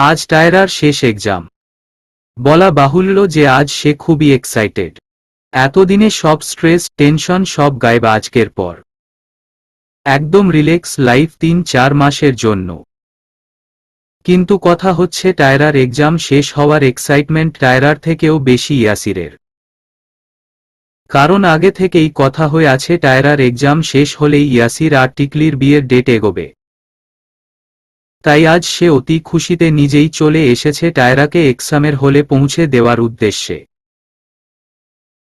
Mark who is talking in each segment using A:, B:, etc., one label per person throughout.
A: আজ টায়রার শেষ এক্সাম। বলা বাহুল্য যে আজ সে খুবই এক্সাইটেড। এতদিনে সব স্ট্রেস টেনশন সব গায়েব আজকের পর। একদম রিল্যাক্স লাইফ ৩-৪ মাসের জন্য। কিন্তু কথা হচ্ছে টায়রার এক্সাম শেষ হওয়ার এক্সাইটমেন্ট টায়রার থেকেও বেশি ইয়াসিরের। কারণ আগে থেকেই কথা হয়ে আছে টায়রার এক্সাম শেষ হলেই ইয়াসির আর টিকলির বিয়ের ডেট এগোবে। তাই আজ সে অতি খুশিতে নিজেই চলে এসেছে টায়রাকে এক্সামের হলে পৌঁছে দেওয়ার উদ্দেশ্যে।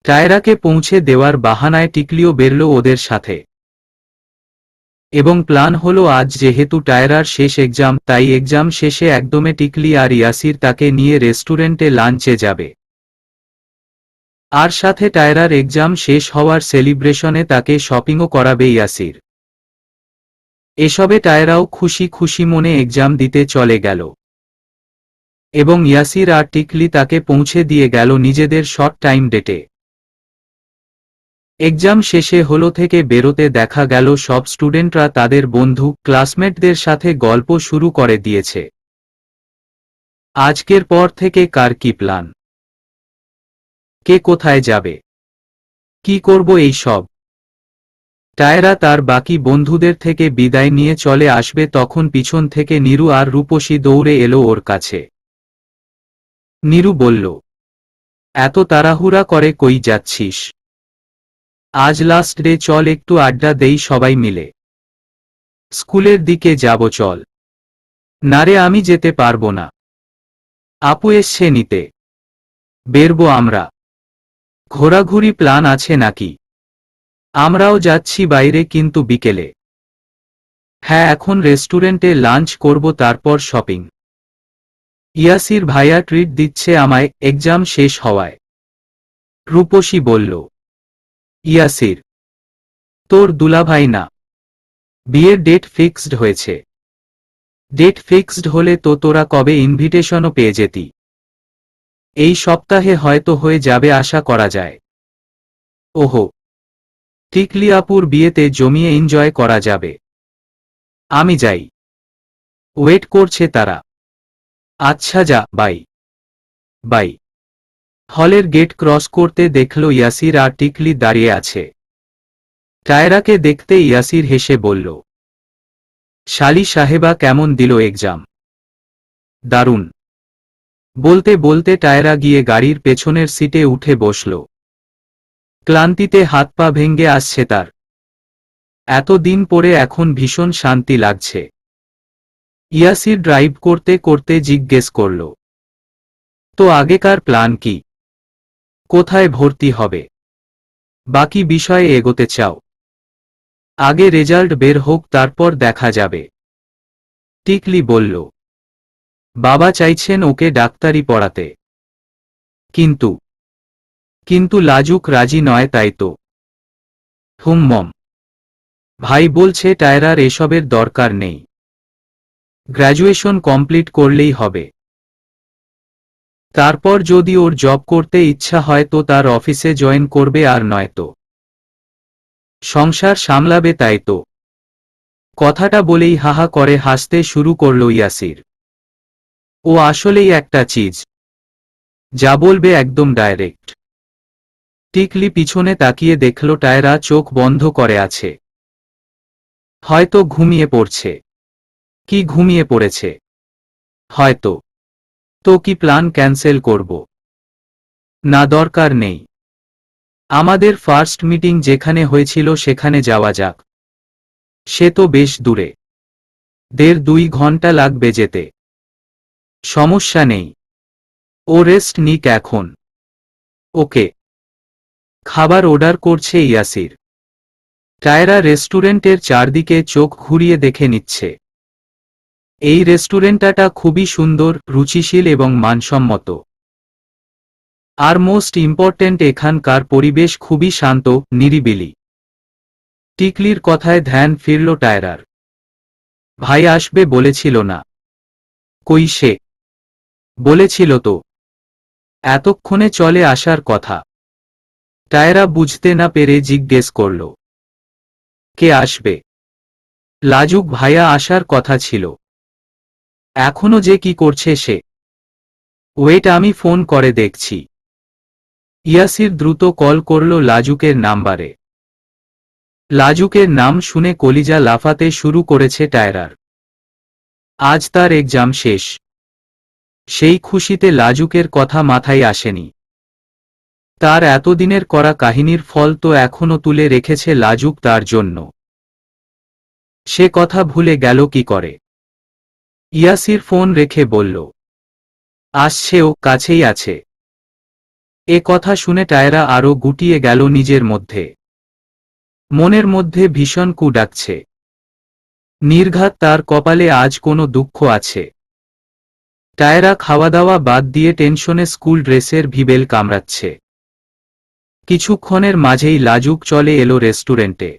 A: টায়রাকে পৌঁছে দেওয়ার বাহানায় টিকলিও বেরল ওদের সাথে। এবং প্ল্যান হলো আজ যেহেতু টায়রার শেষ এক্সাম, তাই এক্সাম শেষে একদমে টিকলি আর ইয়াসির তাকে নিয়ে রেস্টুরেন্টে লাঞ্চে যাবে। আর সাথে টায়রার এক্সাম শেষ হওয়ার সেলিব্রেশনে তাকে শপিংও করাবে ইয়াসির। এসবে টায়রাও খুশি খুশি মনে এক্সাম দিতে চলে গেল। এবং ইয়াসির আর টিকলি তাকে পৌঁছে দিয়ে গেল নিজেদের শর্ট টাইম ডেটে। এক্সাম শেষে হলো থেকে বেরোতে দেখা গেল সব স্টুডেন্টরা তাদের বন্ধু ক্লাসমেটদের সাথে গল্প শুরু করে দিয়েছে। আজকের পর থেকে কার কি প্ল্যান, কে কোথায় যাবে, কি করব এই সব। টায়রা তার বাকি বন্ধুদের থেকে বিদায় নিয়ে চলে আসবে তখন পিছন থেকে নীরু আর রূপসী দৌড়ে এলো ওর কাছে। নীরু বলল, এত তাড়াহুড়া করে কই যাচ্ছিস? আজ লাস্ট ডে, চল একটু আড্ডা দেই সবাই মিলে। স্কুলের দিকে যাব চল। না রে, আমি যেতে পারবো না। আপু এসছে নিতে। বেরবো আমরা। ঘোরাঘুরি প্ল্যান আছে নাকি? আমরাও যাচ্ছি বাইরে, কিন্তু বিকেলে। হ্যাঁ, এখন রেস্টুরেন্টে লাঞ্চ করব, তারপর শপিং। ইয়াসির ভাইয়া ট্রিট দিচ্ছে আমায় এক্সাম শেষ হওয়ায়। রূপসী বলল। ইয়াসির, তোর দুলাভাই না? বিয়ের ডেট ফিক্সড হয়েছে। ডেট ফিক্সড হলে তো তোরা কবে ইনভিটেশনও পেয়ে যেতি। এই সপ্তাহে হয়তো হয়ে যাবে আশা করা যায়। ওহো, টিকলি আপুর বিয়েতে জমিয়ে এনজয় করা যাবে। আমি যাই, ওয়েট করছে তারা। আচ্ছা যা, বাই। বাই। হলের গেট ক্রস করতে দেখল ইয়াসির আর টিকলি দাঁড়িয়ে আছে। টায়রাকে দেখতে ইয়াসির হেসে বলল, শালি সাহেবা কেমন দিল এক্সাম? দারুণ। বলতে বলতে টায়রা গিয়ে গাড়ির পেছনের সিটে উঠে বসল। ক্লান্তিতে হাত পা ভেঙে আসছে তার। এতদিন পরে এখন ভীষণ শান্তি লাগছে। ইয়াসির ড্রাইভ করতে করতে জিজ্ঞেস করল, তো আগেকার প্ল্যান কি? কোথায় ভর্তি হবে? বাকি বিষয়ে এগোতে চাও? আগে রেজাল্ট বের হোক, তারপর দেখা যাবে। টিকলি বলল, বাবা চাইছেন ওকে ডাক্তারি পড়াতে। কিন্তু কিন্তু লাজুক রাজি নয়, তাই তো। মম, ভাই বলছে টায়রার এসবের দরকার নেই। গ্র্যাজুয়েশন কমপ্লিট করলেই হবে। তারপর যদি ওর জব করতে ইচ্ছা হয় তো তার অফিসে জয়েন করবে, আর নয়তো সংসার সামলাবে, তাই তো। কথাটা বলেই হাহা করে হাসতে শুরু করল ইয়াসির। ও আসলেই একটা চিজ, যা বলবে একদম ডাইরেক্ট। টিকলি পিছনে তাকিয়ে দেখল টায়রা চোখ বন্ধ করে আছে। হয়তো ঘুমিয়ে পড়ছে। কি ঘুমিয়ে পড়েছে? হয়তো। তো কি প্ল্যান ক্যান্সেল করব? না, দরকার নেই। আমাদের ফার্স্ট মিটিং যেখানে হয়েছিল সেখানে যাওয়া যাক। সে তো বেশ দূরে, ১.৫-২ ঘন্টা লাগবে যেতে। সমস্যা নেই, ও রেস্ট নিক এখন। ওকে। খাবার অর্ডার করছে ইয়াসির। টায়রা রেস্টুরেন্টের চারদিকে চোখ ঘুরিয়ে দেখে নিচ্ছে। এই রেস্টুরেন্টটা খুবই সুন্দর, রুচিশীল এবং মানসম্মত। আর মোস্ট ইম্পর্ট্যান্ট, এখানকার পরিবেশ খুবই শান্ত, নিরিবিলি। টিকলির কথায় ধ্যান ফিরল টায়রার। ভাই আসবে বলেছিল না? কই সে? বলেছিল তো, এতক্ষণে চলে আসার কথা। টায়রা বুঝতে না পেরে জিজ্ঞেস করল, কে আসবে? লাজুক ভাইয়া আসার কথা ছিল। এখনো যে কি করছে সে? ওয়েট, আমি ফোন করে দেখছি। ইয়াসির দ্রুত কল করল লাজুকের নাম্বারে। লাজুকের নাম শুনে কলিজা লাফাতে শুরু করেছে টায়রার। আজ তার এক্সাম শেষ। সেই খুশিতে লাজুকের কথা মাথায় আসেনি। তার এতদিনের করা কাহিনীর ফল তো এখনো তুলে রেখেছে লাজুক তার জন্য। সে কথা ভুলে গেল কি করে? ইয়াসির ফোন রেখে বলল, আসছে, ও কাছেই আছে। এ কথা শুনে টায়রা আরো গুটিয়ে গেল নিজের মধ্যে। মনের মধ্যে ভীষণ কু ডাকছে। নির্ঘাত তার কপালে আজ কোনো দুঃখ আছে। টায়রা খাওয়া দাওয়া বাদ দিয়ে টেনশনে স্কুল ড্রেসের ভিবেল কামড়াচ্ছে। কিছুক্ষণের মাঝেই লাজুক চলে এলো রেস্টুরেন্টে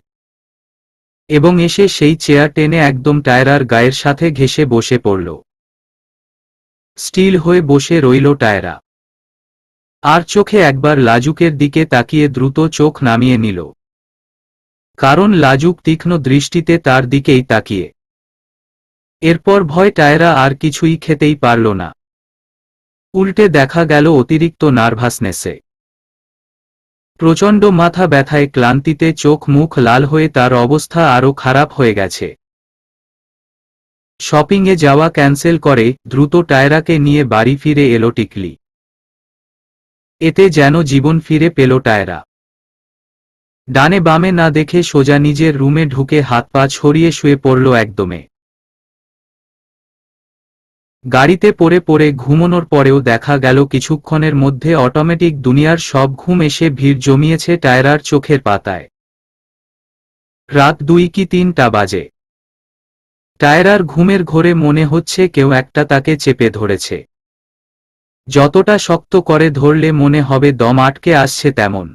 A: এবং এসে সেই চেয়ার টেনে একদম টায়রার গায়ের সাথে ঘেঁষে বসে পড়ল। স্টিল হয়ে বসে রইল টায়রা। আর চোখে একবার লাজুকের দিকে তাকিয়ে দ্রুত চোখ নামিয়ে নিল, কারণ লাজুক তীক্ষ্ণ দৃষ্টিতে তার দিকেই তাকিয়ে। এরপর ভয় টায়রা আর কিছুই খেতেই পারল না। উল্টে দেখা গেল অতিরিক্ত নার্ভাসনেসে। প্রচণ্ড মাথা ব্যথায়, ক্লান্তিতে চোখ মুখ লাল হয়ে তার অবস্থা আরও খারাপ হয়ে গেছে। শপিংয়ে যাওয়া ক্যান্সেল করে দ্রুত টায়রাকে নিয়ে বাড়ি ফিরে এলো টিকলি। এতে যেন জীবন ফিরে পেল টায়রা। ডানে বামে না দেখে সোজা নিজের রুমে ঢুকে হাত পা ছড়িয়ে শুয়ে পড়ল একদমে। গাড়িতে পড়ে পড়ে ঘুমানোর পরেও দেখা গেল কিছুক্ষণের মধ্যে অটোমেটিক দুনিয়ার সব ঘুম এসে ভিড় জমিয়েছে টায়রার চোখের পাতায়। রাত 2 কি 3টা বাজে। টায়রার ঘুমের ঘোরে মনে হচ্ছে কেউ একটা তাকে চেপে ধরেছে। যতটা শক্ত করে ধরলে মনে হবে দম আটকে আসছে তেমন।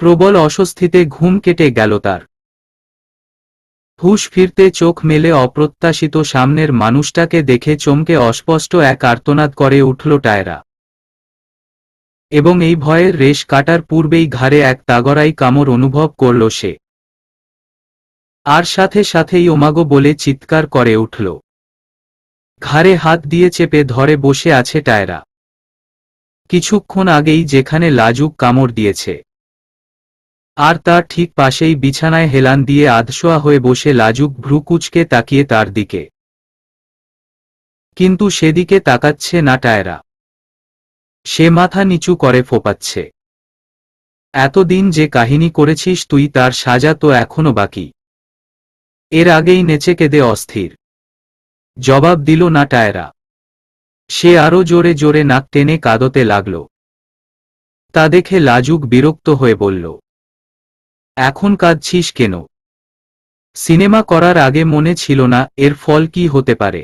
A: প্রবল অস্বস্তিতে ঘুম কেটে গেল তার। হুঁশ ফিরতে চোখ মেলে অপ্রত্যাশিত সামনের মানুষটাকে দেখে চমকে অস্পষ্ট এক আর্তনাদ করে উঠল টায়রা। এবং এই ভয়ের রেশ কাটার পূর্বেই ঘাড়ে এক তাগড়াই কামড় অনুভব করল সে। আর সাথে সাথেই ওমাগো বলে চিৎকার করে উঠল। ঘাড়ে হাত দিয়ে চেপে ধরে বসে আছে টায়রা। কিছুক্ষণ আগেই যেখানে লাজুক কামড় দিয়েছে, আর তার ঠিক পাশেই বিছানায় হেলান দিয়ে আধশোয়া হয়ে বসে লাজুক ভ্রু কুঁচকে তাকিয়ে তার দিকে। কিন্তু সেদিকে তাকাচ্ছে না টায়রা। সে মাথা নিচু করে ফোপাচ্ছে। এতদিন যে কাহিনী করেছিস তুই, তার সাজা তো এখনো বাকি। এর আগেই নেচে কেঁদে অস্থির। জবাব দিল না টায়রা। সে আরো জোরে জোরে নাক টেনে কাঁদতে লাগল। তা দেখে লাজুক বিরক্ত হয়ে বলল, এখন কাঁদছিস কেন? সিনেমা করার আগে মনে ছিল না এর ফল কি হতে পারে?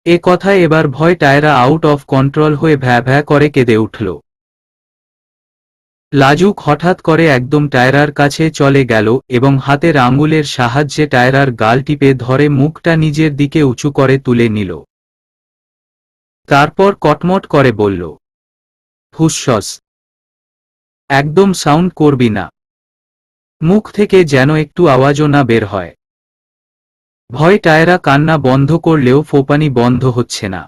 A: এ কথায় এবার ভয় টায়রা আউট অফ কন্ট্রোল হয়ে ভ্যা ভ্যা করে কেঁদে উঠল। লাজুক হঠাৎ করে একদম টায়রার কাছে চলে গেল এবং হাতের আঙুলের সাহায্যে টায়রার গাল টিপে ধরে মুখটা নিজের দিকে উঁচু করে তুলে নিল। তারপর কটমট করে বলল, হুসস, একদম সাউন্ড করবি না। মুখ থেকে যেন একটু আওয়াজও না বের হয়। ভয় টায়রা কান্না বন্ধ করলেও ফোঁপানি বন্ধ হচ্ছে না,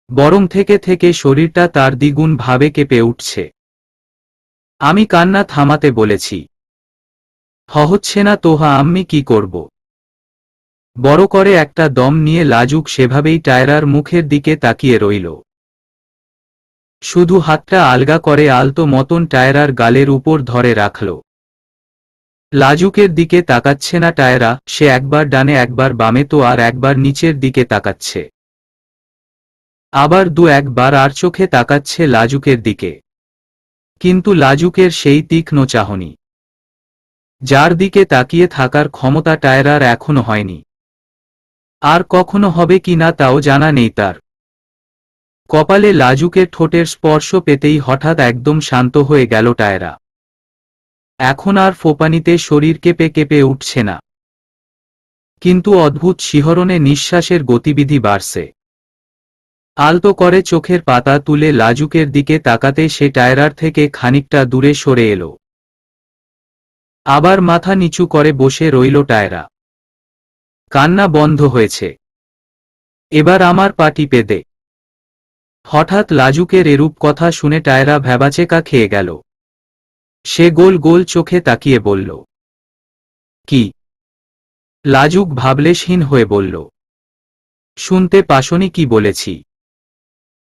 A: বরং থেকে থেকে শরীরটা তার দ্বিগুণ ভাবে কেঁপে উঠছে। আমি কান্না থামাতে বলেছি, হচ্ছে না তো, আমি কি করব? বড় করে একটা দম নিয়ে লাজুক সেভাবেই টায়রার মুখের দিকে তাকিয়ে রইল। শুধু হাতটা আলগা করে আলতো মতন টায়রার গালের উপর ধরে রাখল। লাজুকের দিকে তাকাচ্ছে না টায়রা, সে একবার ডানে একবার বামে তো আর একবার নিচের দিকে তাকাচ্ছে। আবার দু একবার আর চোখে তাকাচ্ছে লাজুকের দিকে। কিন্তু লাজুকের সেই তীক্ষ্ণ চাহনি, যার দিকে তাকিয়ে থাকার ক্ষমতা টায়রার এখনো হয়নি, আর কখনো হবে কি না তাও জানা নেই তার। কপালে লাজুকের ঠোঁটের স্পর্শ পেতেই হঠাৎ একদম শান্ত হয়ে গেল টায়রা। এখন আর ফোঁপানিতে শরীর কেঁপে কেঁপে উঠছে না, কিন্তু অদ্ভুত শিহরণে নিঃশ্বাসের গতিবিধি বাড়ছে। আলতো করে চোখের পাতা তুলে লাজুকের দিকে তাকাতে সে টায়রার থেকে খানিকটা দূরে সরে এলো। আবার মাথা নিচু করে বসে রইল টায়রা। কান্না বন্ধ হয়েছে। এবার আমার পা টিপে দে। হঠাৎ লাজুকের এরূপ কথা শুনে টায়রা ভ্যাবাচেকা খেয়ে গেল। সে গোল গোল চোখে তাকিয়ে বলল, কি? লাজুক ভাবলেশহীন হয়ে বলল, শুনতে পাসনি কি বলেছি?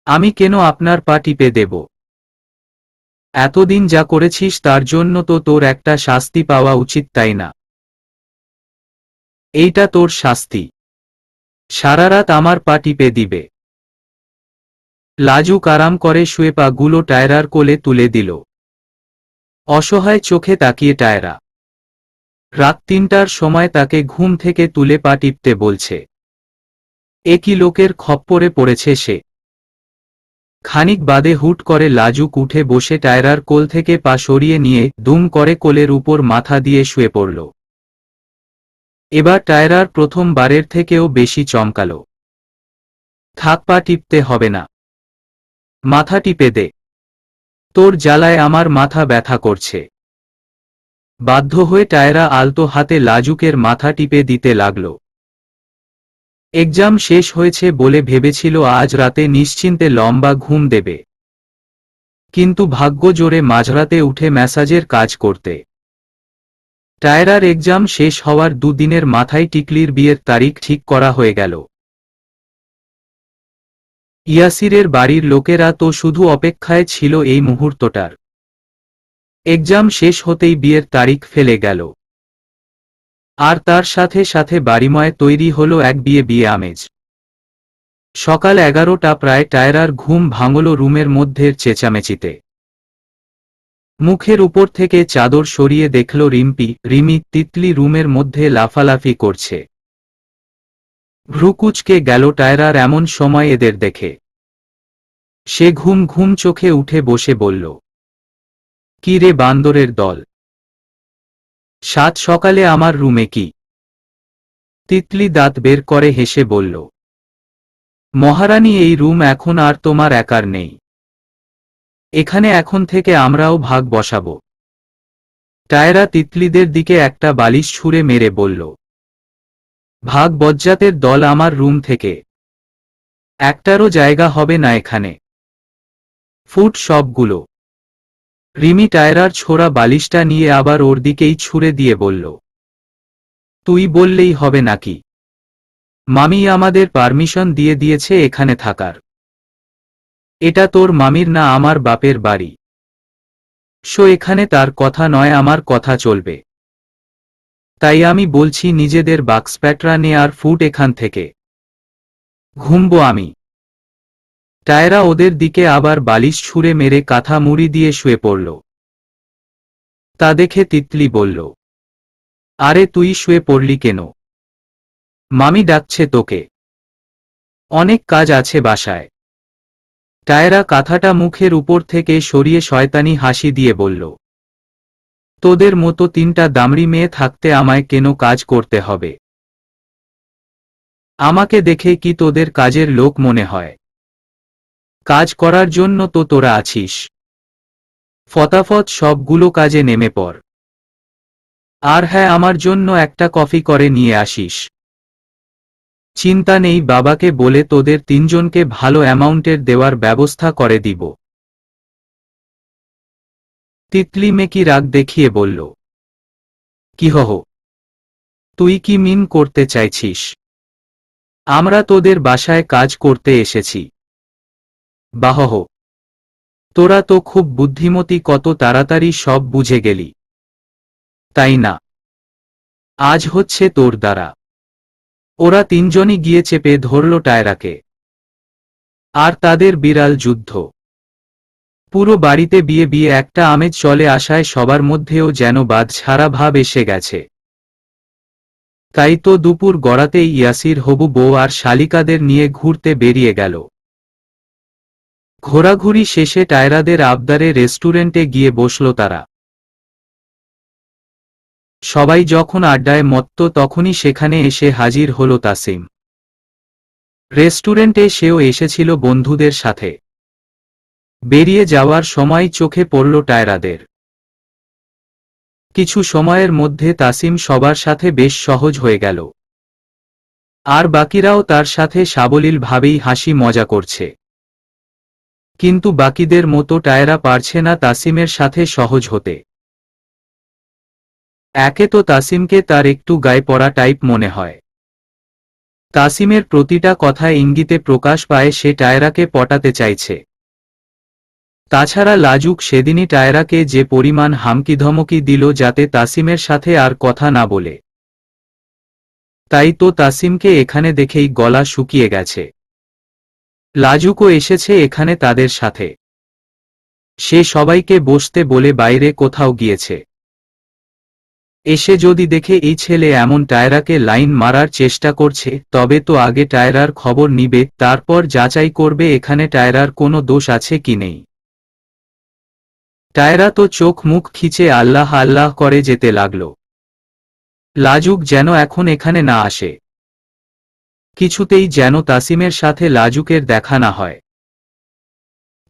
A: আমি কেন আপনার পা টিপে দেব? এতদিন যা করেছিস তার জন্য তো তোর একটা শাস্তি পাওয়া উচিত, তাই না? এইটা তোর শাস্তি। সারারাত আমার পা টিপে দিবে। লাজুক আরাম করে শুয়ে পা গুলো টায়রার কোলে তুলে দিল। অসহায় চোখে তাকিয়ে টায়রা। রাত ৩টার সময় তাকে ঘুম থেকে তুলে পা টিপতে বলছে। একই লোকের খপ্পরে পড়েছে সে। খানিক বাদে হুট করে লাজুক উঠে বসে টায়রার কোল থেকে পা সরিয়ে নিয়ে দুম করে কোলের উপর মাথা দিয়ে শুয়ে পড়ল। এবার টায়রার প্রথমবারের থেকেও বেশি চমকাল। থাক, পা টিপতে হবে না। মাথা টিপে দে। তোর জ্বালায় আমার মাথা ব্যথা করছে। বাধ্য হয়ে টায়রা আলতো হাতে লাজুকের মাথা টিপে দিতে লাগল। এক্সাম শেষ হয়েছে বলে ভেবেছিল আজ রাতে নিশ্চিন্তে লম্বা ঘুম দেবে, কিন্তু ভাগ্য জোরে মাঝরাতে উঠে ম্যাসাজের কাজ করতে। টায়রার এক্সাম শেষ হওয়ার দুদিনের মাথায় টিকলির বিয়ের তারিখ ঠিক করা হয়ে গেল। ইয়াসিরের বাড়ির লোকেরা তো শুধু অপেক্ষায় ছিল এই মুহূর্তটার। এক্সাম শেষ হতেই বিয়ের তারিখ ফেলে গেল, আর তার সাথে সাথে বাড়িময় তৈরি হলো এক বিয়ে বিয়ে আমেজ। সকাল 11টা প্রায় টায়রার ঘুম ভাঙল রুমের মধ্যের চেঁচামেচিতে। মুখের উপর থেকে চাদর সরিয়ে দেখল রিমি তিতলি রুমের মধ্যে লাফালাফি করছে। ভ্রুকুচকে গেল টায়রার এমন সময় এদের দেখে। সে ঘুম ঘুম চোখে উঠে বসে বলল, কি রে বান্দরের দল, সাত সকালে আমার রুমে কি? তিতলি দাঁত বের করে হেসে বলল, মহারানী, এই রুম এখন আর তোমার একার নেই। এখানে এখন থেকে আমরাও ভাগ বসাবো। টায়রা তিতলিদের দিকে একটা বালিশ ছুঁড়ে মেরে বলল, ভাগ বজ্জাতের দল, আমার রুম থেকে একটারও জায়গা হবে না এখানে। ফুট সবগুলো। রিমি টায়রার ছোড়া বালিশটা নিয়ে আবার ওর দিকেই ছুঁড়ে দিয়ে বলল, তুই বললেই হবে নাকি? মামি আমাদের পারমিশন দিয়ে দিয়েছে এখানে থাকার। এটা তোর মামির না আমার বাপের বাড়ি। সো এখানে তার কথা নয়, আমার কথা চলবে। তাই আমি বলছি নিজেদের বাক্সপ্যাটরা নে আর ফুট এখান থেকে। ঘুমবো আমি। টায়রা ওদের দিকে আবার বালিশ ছুঁড়ে মেরে কাঁথা মুড়ি দিয়ে শুয়ে পড়ল। তা দেখে তিতলি বলল, আরে তুই শুয়ে পড়লি কেন? মামি ডাকছে তোকে। অনেক কাজ আছে বাসায়। টায়রা কাঁথাটা মুখের উপর থেকে সরিয়ে শয়তানি হাসি দিয়ে বলল, তোদের মতো তিনটা দামড়ি মেয়ে থাকতে আমায় কেন কাজ করতে হবে? আমাকে দেখে কি তোদের কাজের লোক মনে হয়? কাজ করার জন্য তো তোরা আছিস। ফটাফট সবগুলো কাজে নেমে পড়। আর হ্যাঁ, আমার জন্য একটা কফি করে নিয়ে আসিস। চিন্তা নেই, বাবাকে বলে তোদের তিনজনকে ভালো অ্যামাউন্টের দেওয়ার ব্যবস্থা করে দিব। তিতলি মেকি রাগ দেখিয়ে বলল, কি হহ, তুই কি মিন করতে চাইছিস? আমরা তোদের বাসায় কাজ করতে এসেছি। বাহহ, তোরা তো খুব বুদ্ধিমতী, কত তাড়াতাড়ি সব বুঝে গেলি, তাই না? আজ হচ্ছে তোর দ্বারা। ওরা তিনজনই গিয়ে চেপে ধরল টায়রাকে। আর তাদের বিড়াল যুদ্ধ। পুরো বাড়িতে বিয়ে বিয়ে একটা আমেজ চলে আসায় সবার মধ্যেও যেন বাদছাড়া ভাব এসে গেছে। তাই তো দুপুর গড়াতেই ইয়াসির হবু বউ আর শালিকাদের নিয়ে ঘুরতে বেরিয়ে গেল। ঘোরাঘুরি শেষে টায়রাদের আবদারে রেস্টুরেন্টে গিয়ে বসল তারা। সবাই যখন আড্ডায় মত্ত তখনই সেখানে এসে হাজির হল তাসিম। রেস্টুরেন্টে সেও এসেছিল বন্ধুদের সাথে। বেরিয়ে যাওয়ার সময় চোখে পড়ল টায়রাদের। কিছু সময়ের মধ্যে তাসিম সবার সাথে বেশ সহজ হয়ে গেল। আর বাকিরাও তার সাথে সাবলীলভাবেই হাসি মজা করছে। কিন্তু বাকিদের মতো টায়রা পারছে না তাসিমের সাথে সহজ হতে। একে তো তাসিমকে তার একটু গায়ে পড়া টাইপ মনে হয়। তাসিমের প্রতিটা কথা ইঙ্গিতে প্রকাশ পায় সে টায়রাকে পটাতে চাইছে। তাছাড়া লাজুক সেদিনই টায়রাকে যে পরিমাণ হামকিধমকি দিল যাতে তাসিমের সাথে আর কথা না বলে, তাই তো তাসিমকে এখানে দেখেই গলা শুকিয়ে গেছে। লাজুকও এসেছে এখানে তাদের সাথে। সে সবাইকে বসতে বলে বাইরে কোথাও গিয়েছে। এসে যদি দেখে এই ছেলে এমন টায়রাকে লাইন মারার চেষ্টা করছে, তবে তো আগে টায়রার খবর নিবে, তারপর যাচাই করবে এখানে টায়রার কোনো দোষ আছে কি নেই। টায়রা তো চোখ মুখ খিচে আল্লাহ আল্লাহ করে যেতে লাগল। লাজুক যেন এখন এখানে না আসে। কিছুতেই যেন তাসিমের সাথে লাজুকের দেখা না হয়।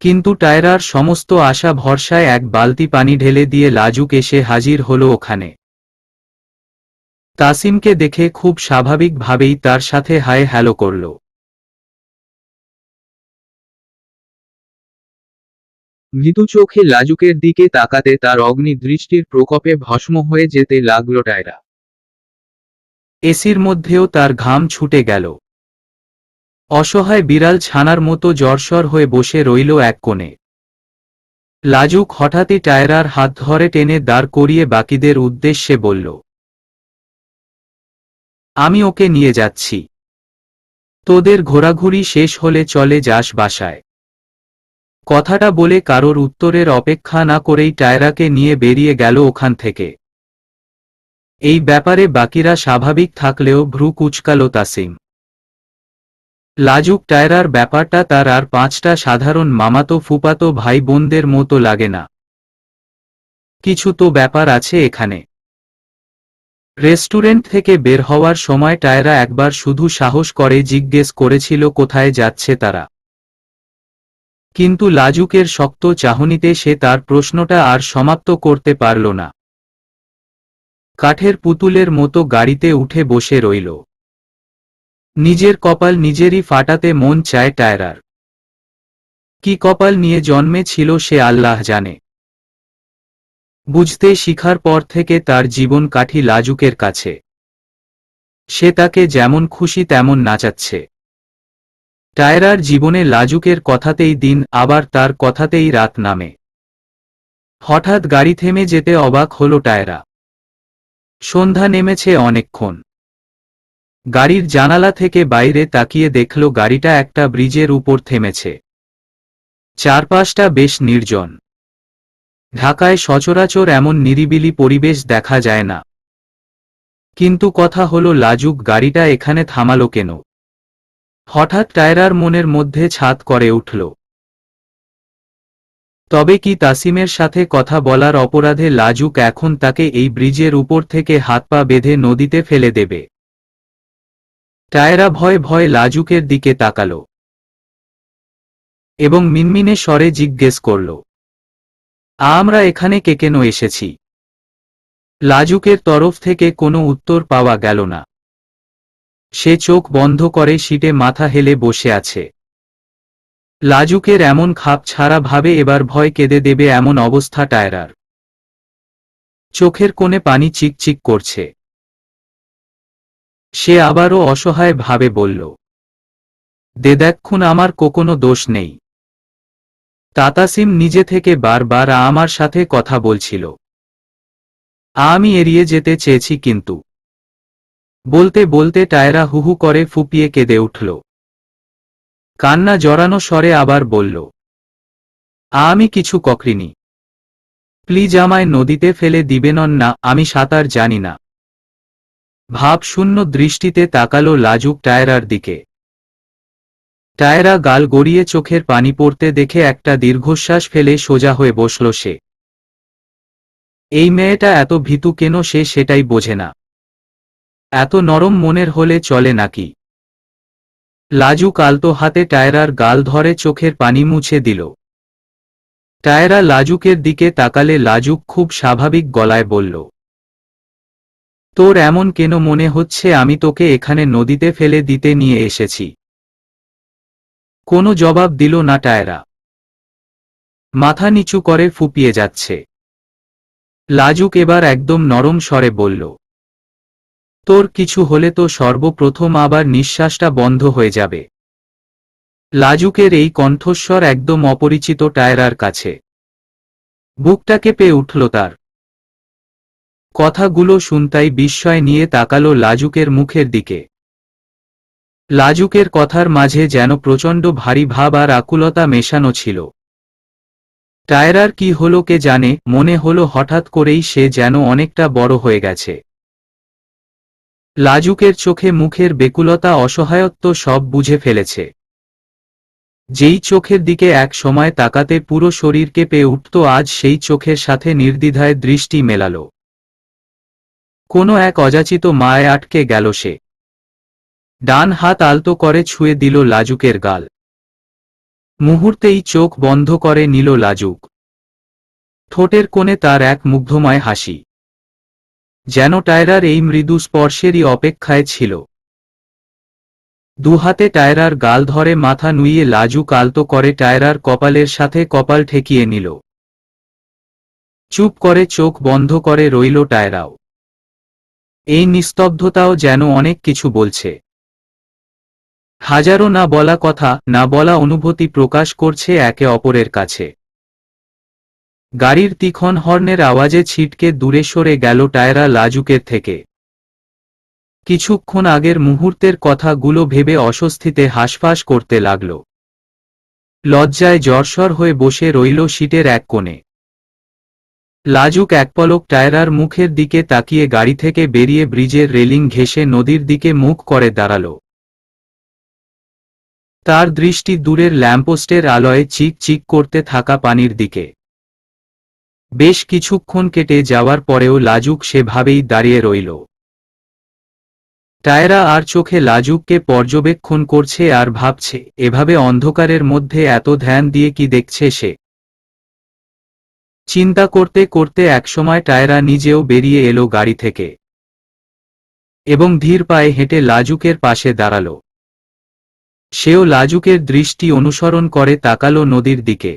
A: কিন্তু টায়রার সমস্ত আশা ভরসায় এক বালতি পানি ঢেলে দিয়ে লাজুক এসে হাজির হলো ওখানে। তাসিমকে দেখে খুব স্বাভাবিকভাবেই তার সাথে হাই হ্যালো করল। মৃদু চোখে লাজুকের দিকে তাকাতে তার অগ্নি দৃষ্টির প্রকোপে ভস্ম হয়ে যেতে লাগল টায়রা। এসির মধ্যেও তার ঘাম ছুটে গেল। অসহায় বিড়াল ছানার মতো জ্বরসর হয়ে বসে রইল এক কোণে। লাজুক হঠাৎই টায়রার হাত ধরে টেনে দাঁড় করিয়ে বাকিদের উদ্দেশ্যে বলল, আমি ওকে নিয়ে যাচ্ছি। তোদের ঘোরাঘুরি শেষ হলে চলে যাস বাসায়। কথাটা বলে কারোর উত্তরের অপেক্ষা না করেই টায়রাকে নিয়ে বেরিয়ে গেল ওখান থেকে। এই ব্যাপারে বাকিরা স্বাভাবিক থাকলেও ভ্রু কুঁচকাল তাসিম। লাজুক টায়রার ব্যাপারটা তার আর পাঁচটা সাধারণ মামাতো ফুপাতো ভাই বোনদের মতো লাগে না। কিছু তো ব্যাপার আছে এখানে। রেস্টুরেন্ট থেকে বের হওয়ার সময় টায়রা একবার শুধু সাহস করে জিজ্ঞেস করেছিল কোথায় যাচ্ছে তারা। কিন্তু লাজুকের শক্ত চাহনিতে সে তার প্রশ্নটা আর সমাপ্ত করতে পারল না। কাঠের পুতুলের মতো গাড়িতে উঠে বসে রইল। নিজের কপাল নিজেরই ফাটাতে মন চায় টায়রার। কি কপাল নিয়ে জন্মেছিল সে আল্লাহ জানে। বুঝতে শিখার পর থেকে তার জীবন কাঠি লাজুকের কাছে। সে তাকে যেমন খুশি তেমন নাচাচ্ছে। টায়রার জীবনে লাজুকের কথাতেই দিন, আবার তার কথাতেই রাত নামে। হঠাৎ গাড়ি থেমে যেতে অবাক হল টায়রা। সন্ধ্যা নেমেছে অনেকক্ষণ। গাড়ির জানালা থেকে বাইরে তাকিয়ে দেখল গাড়িটা একটা ব্রিজের উপর থেমেছে। চারপাশটা বেশ নির্জন। ঢাকায় সচরাচর এমন নিরিবিলি পরিবেশ দেখা যায় না। কিন্তু কথা হলো লাজুক গাড়িটা এখানে থামালো কেন? হঠাৎ টায়রার মনের মধ্যে ছাদ করে উঠল। তবে কি তাসিমের সাথে কথা বলার অপরাধে লাজুক এখন তাকে এই ব্রিজের উপর থেকে হাত পা বেঁধে নদীতে ফেলে দেবে? টায়রা ভয়ে ভয়ে লাজুকের দিকে তাকাল এবং মিনমিনে স্বরে জিজ্ঞেস করল, আমরা এখানে কে কেন এসেছি? লাজুকের তরফ থেকে কোনো উত্তর পাওয়া গেল না। সে চোখ বন্ধ করে সিটে মাথা হেলে বসে আছে। লাজুকের এমন খাপ ছাড়া ভাবে এবার ভয় কেঁদে দেবে এমন অবস্থা টায়রার। চোখের কোণে পানি চিকচিক করছে। সে আবারও অসহায় ভাবে বলল, দেখুন আমার কোনো দোষ নেই। তাসিম নিজে থেকে বারবার আমার সাথে কথা বলছিল। আমি এড়িয়ে যেতে চেয়েছি কিন্তু। বলতে বলতে টায়রা হুহু করে ফুপিয়ে কেঁদে উঠল। কান্না জড়ানো স্বরে আবার বলল, আমি কিছু করিনি। প্লিজ আমায় নদীতে ফেলে দিবেন না, আমি সাঁতার জানি না। ভাবশূন্য দৃষ্টিতে তাকালো লাজুক টায়রার দিকে। টায়রা গাল গড়িয়ে চোখের পানি পড়তে দেখে একটা দীর্ঘশ্বাস ফেলে সোজা হয়ে বসল সে। এই মেয়েটা এত ভীতু কেন সে সেটাই বোঝে না। এত নরম মনের হলে চলে নাকি? লাজুক আলতো হাতে টায়রার গাল ধরে চোখের পানি মুছে দিল। টায়রা লাজুকের দিকে তাকালে লাজুক খুব স্বাভাবিক গলায় বলল, তোর এমন কেন মনে হচ্ছে আমি তোকে এখানে নদীতে ফেলে দিতে নিয়ে এসেছি? কোনো জবাব দিল না টায়রা। মাথা নিচু করে ফুপিয়ে যাচ্ছে। লাজুক এবার একদম নরম স্বরে বলল, তোর কিছু হলে তো সর্বপ্রথম আবার নিঃশ্বাসটা বন্ধ হয়ে যাবে। লাজুকের এই কণ্ঠস্বর একদম অপরিচিত টায়রার কাছে। বুকটা কেঁপে উঠল তার। কথাগুলো শুনতাই বিস্ময় নিয়ে তাকালো লাজুকের মুখের দিকে। লাজুকের কথার মাঝে যেন প্রচণ্ড ভারী ভাব আর আকুলতা মেশানো ছিল। টায়রার কি হলো কে জানে, মনে হলো হঠাৎ করেই সে যেন অনেকটা বড় হয়ে গেছে। লাজুকের চোখে মুখের বেকুলতা অসহায়ত্ব সব বুঝে ফেলেছে। যেই চোখের দিকে এক সময় তাকাতে পুরো শরীর কেঁপে উঠত, আজ সেই চোখের সাথে নির্দ্বিধায় দৃষ্টি মেলাল। কোনো এক অযাচিত মায়ায় আটকে গেল সে। ডান হাত আলতো করে ছুঁয়ে দিল লাজুকের গাল। মুহূর্তেই চোখ বন্ধ করে নিল লাজুক। ঠোঁটের কোণে তার এক মুগ্ধময় হাসি, যেন টায়রার এই মৃদু স্পর্শেরই অপেক্ষায় ছিল। দুহাতে টায়রার গাল ধরে মাথা নুইয়ে লাজুক আলতো করে টায়রার কপালের সাথে কপাল ঠেকিয়ে নিল। চুপ করে চোখ বন্ধ করে রইল টায়রাও। এই নিস্তব্ধতাও যেন অনেক কিছু বলছে। হাজারো না বলা কথা, না বলা অনুভূতি প্রকাশ করছে একে অপরের কাছে। গাড়ির তীক্ষ্ণ হর্নের আওয়াজে ছিটকে দূরে সরে গেল টায়রা লাজুকের থেকে। কিছুক্ষণ আগের মুহূর্তের কথাগুলো ভেবে অস্বস্তিতে হাঁসফাঁস করতে লাগল। লজ্জায় জর্জর হয়ে বসে রইল সিটের এক কোণে। লাজুক এক পলক টায়রার মুখের দিকে তাকিয়ে গাড়ি থেকে বেরিয়ে ব্রিজের রেলিং ঘেঁষে নদীর দিকে মুখ করে দাঁড়াল। তার দৃষ্টি দূরের ল্যাম্পপোস্টের আলোয় চিক চিক করতে থাকা পানির দিকে। বেশ কিছুক্ষণ কেটে যাওয়ার পরেও লাজুক সেভাবেই দাঁড়িয়ে রইল। টায়রা আর চোখে লাজুককে পর্যবেক্ষণ করছে আর ভাবছে, এভাবে অন্ধকারের মধ্যে এত ধ্যান দিয়ে কি দেখছে সে। চিন্তা করতে করতে একসময় টায়রা নিজেও বেরিয়ে এলো গাড়ি থেকে এবং ধীর পায়ে হেঁটে লাজুকের পাশে দাঁড়াল। সেও লাজুকের দৃষ্টি অনুসরণ করে তাকালো নদীর দিকে,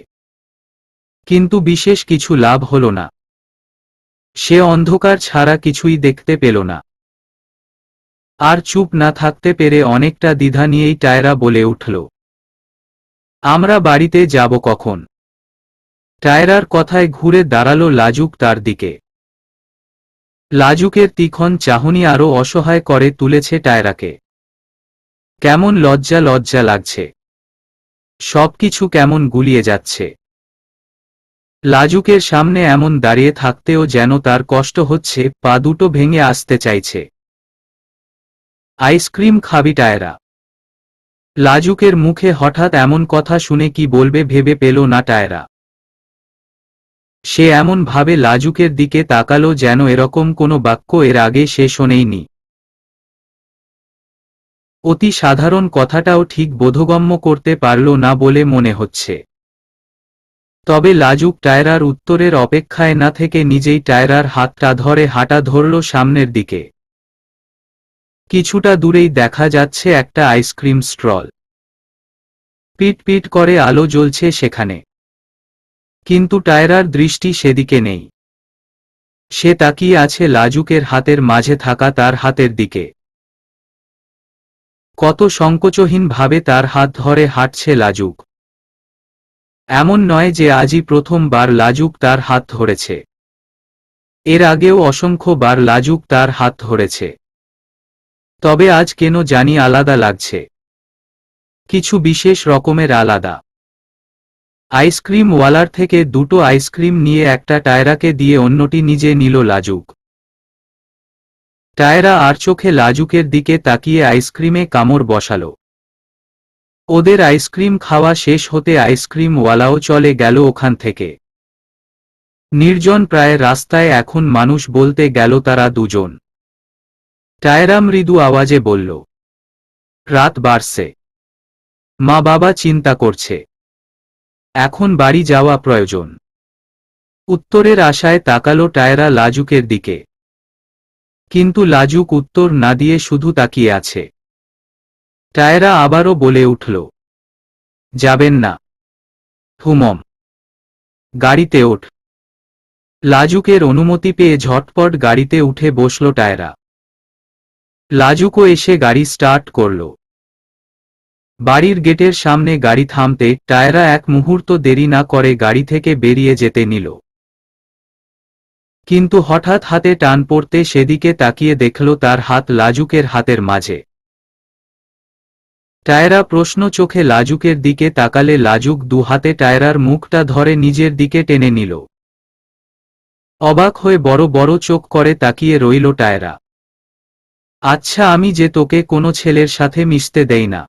A: কিন্তু বিশেষ কিছু লাভ হল না। সে অন্ধকার ছাড়া কিছুই দেখতে পেল না। আর চুপ না থাকতে পেরে অনেকটা দ্বিধা নিয়েই টায়রা বলে উঠল, আমরা বাড়িতে যাব কখন? টায়রার কথায় ঘুরে দাঁড়ালো লাজুক তার দিকে। লাজুকের তীক্ষ্ণ চাহনি আরো অসহায় করে তুলেছে টায়রাকে। কেমন লজ্জা লজ্জা লাগছে। সবকিছু কেমন গুলিয়ে যাচ্ছে। লাজুকের সামনে এমন দাঁড়িয়ে থাকতেও যেন তার কষ্ট হচ্ছে, পা দুটো ভেঙে আসতে চাইছে। আইসক্রিম খাবি টায়রা? লাজুকের মুখে হঠাৎ এমন কথা শুনে কি বলবে ভেবে পেল না টায়রা। সে এমন ভাবে লাজুকের দিকে তাকালো যেন এরকম কোনো বাক্য এর আগে সে শোনেইনি। অতি সাধারণ কথাটাও ঠিক বোধগম্য করতে পারল না বলে মনে হচ্ছে। তবে লাজুক টায়রার উত্তরের অপেক্ষায় না থেকে নিজেই টায়রার হাতটা ধরে হাঁটা ধরল সামনের দিকে। কিছুটা দূরেই দেখা যাচ্ছে একটা আইসক্রিম স্টল। পিট পিট করে আলো জ্বলছে সেখানে, কিন্তু টায়রার দৃষ্টি সেদিকে নেই। সে তাকিয়ে আছে লাজুকের হাতের মাঝে থাকা তার হাতের দিকে। কত সংকোচহীন ভাবে তার হাত ধরে হাঁটছে লাজুক। এমন নয় যে আজই প্রথমবার লাজুক তার হাত ধরেছে। এর আগেও অসংখ্য বার লাজুক তার হাত ধরেছে। তবে আজ কেন জানি আলাদা লাগছে। কিছু বিশেষ রকমের আলাদা। আইসক্রিম ওয়ালার থেকে দুটো আইসক্রিম নিয়ে একটা টায়রাকে দিয়ে অন্যটি নিজে নিল লাজুক। টায়রা আর চোখে লাজুকের দিকে তাকিয়ে আইসক্রিমে কামড় বসাল। ওদের আইসক্রিম খাওয়া শেষ হতে আইসক্রিম ওয়ালাও চলে গেল ওখান থেকে। নির্জন প্রায় রাস্তায় এখন মানুষ বলতে গেল তারা দুজন। টায়রা মৃদু আওয়াজে বলল, রাত বাড়ছে। মা বাবা চিন্তা করছে। এখন বাড়ি যাওয়া প্রয়োজন। উত্তরের আশায় তাকালো টায়রা লাজুকের দিকে। কিন্তু লাজুক উত্তর না দিয়ে শুধু তাকিয়ে আছে। টায়রা আবারও বলে উঠল, যাবেন না। হুমম। গাড়িতে ওঠ। লাজুকের অনুমতি পেয়ে ঝটপট গাড়িতে উঠে বসল টায়রা। লাজুকও এসে গাড়ি স্টার্ট করল। বাড়ির গেটের সামনে গাড়ি থামতে টায়রা এক মুহূর্ত দেরি না করে গাড়ি থেকে বেরিয়ে যেতে নিল। কিন্তু হঠাৎ হাতে টান পড়তে সেদিকে তাকিয়ে দেখল তার হাত লাজুকের হাতের মাঝে। টায়রা প্রশ্ন চোখে লাজুকের দিকে তাকালে লাজুক দু হাতে টায়রার মুখটা ধরে নিজের দিকে টেনে নিল। অবাক হয়ে বড় বড় চোখ করে তাকিয়ে রইল টায়রা। আচ্ছা, আমি যে তোকে কোনো ছেলের সাথে মিশতে দেই না।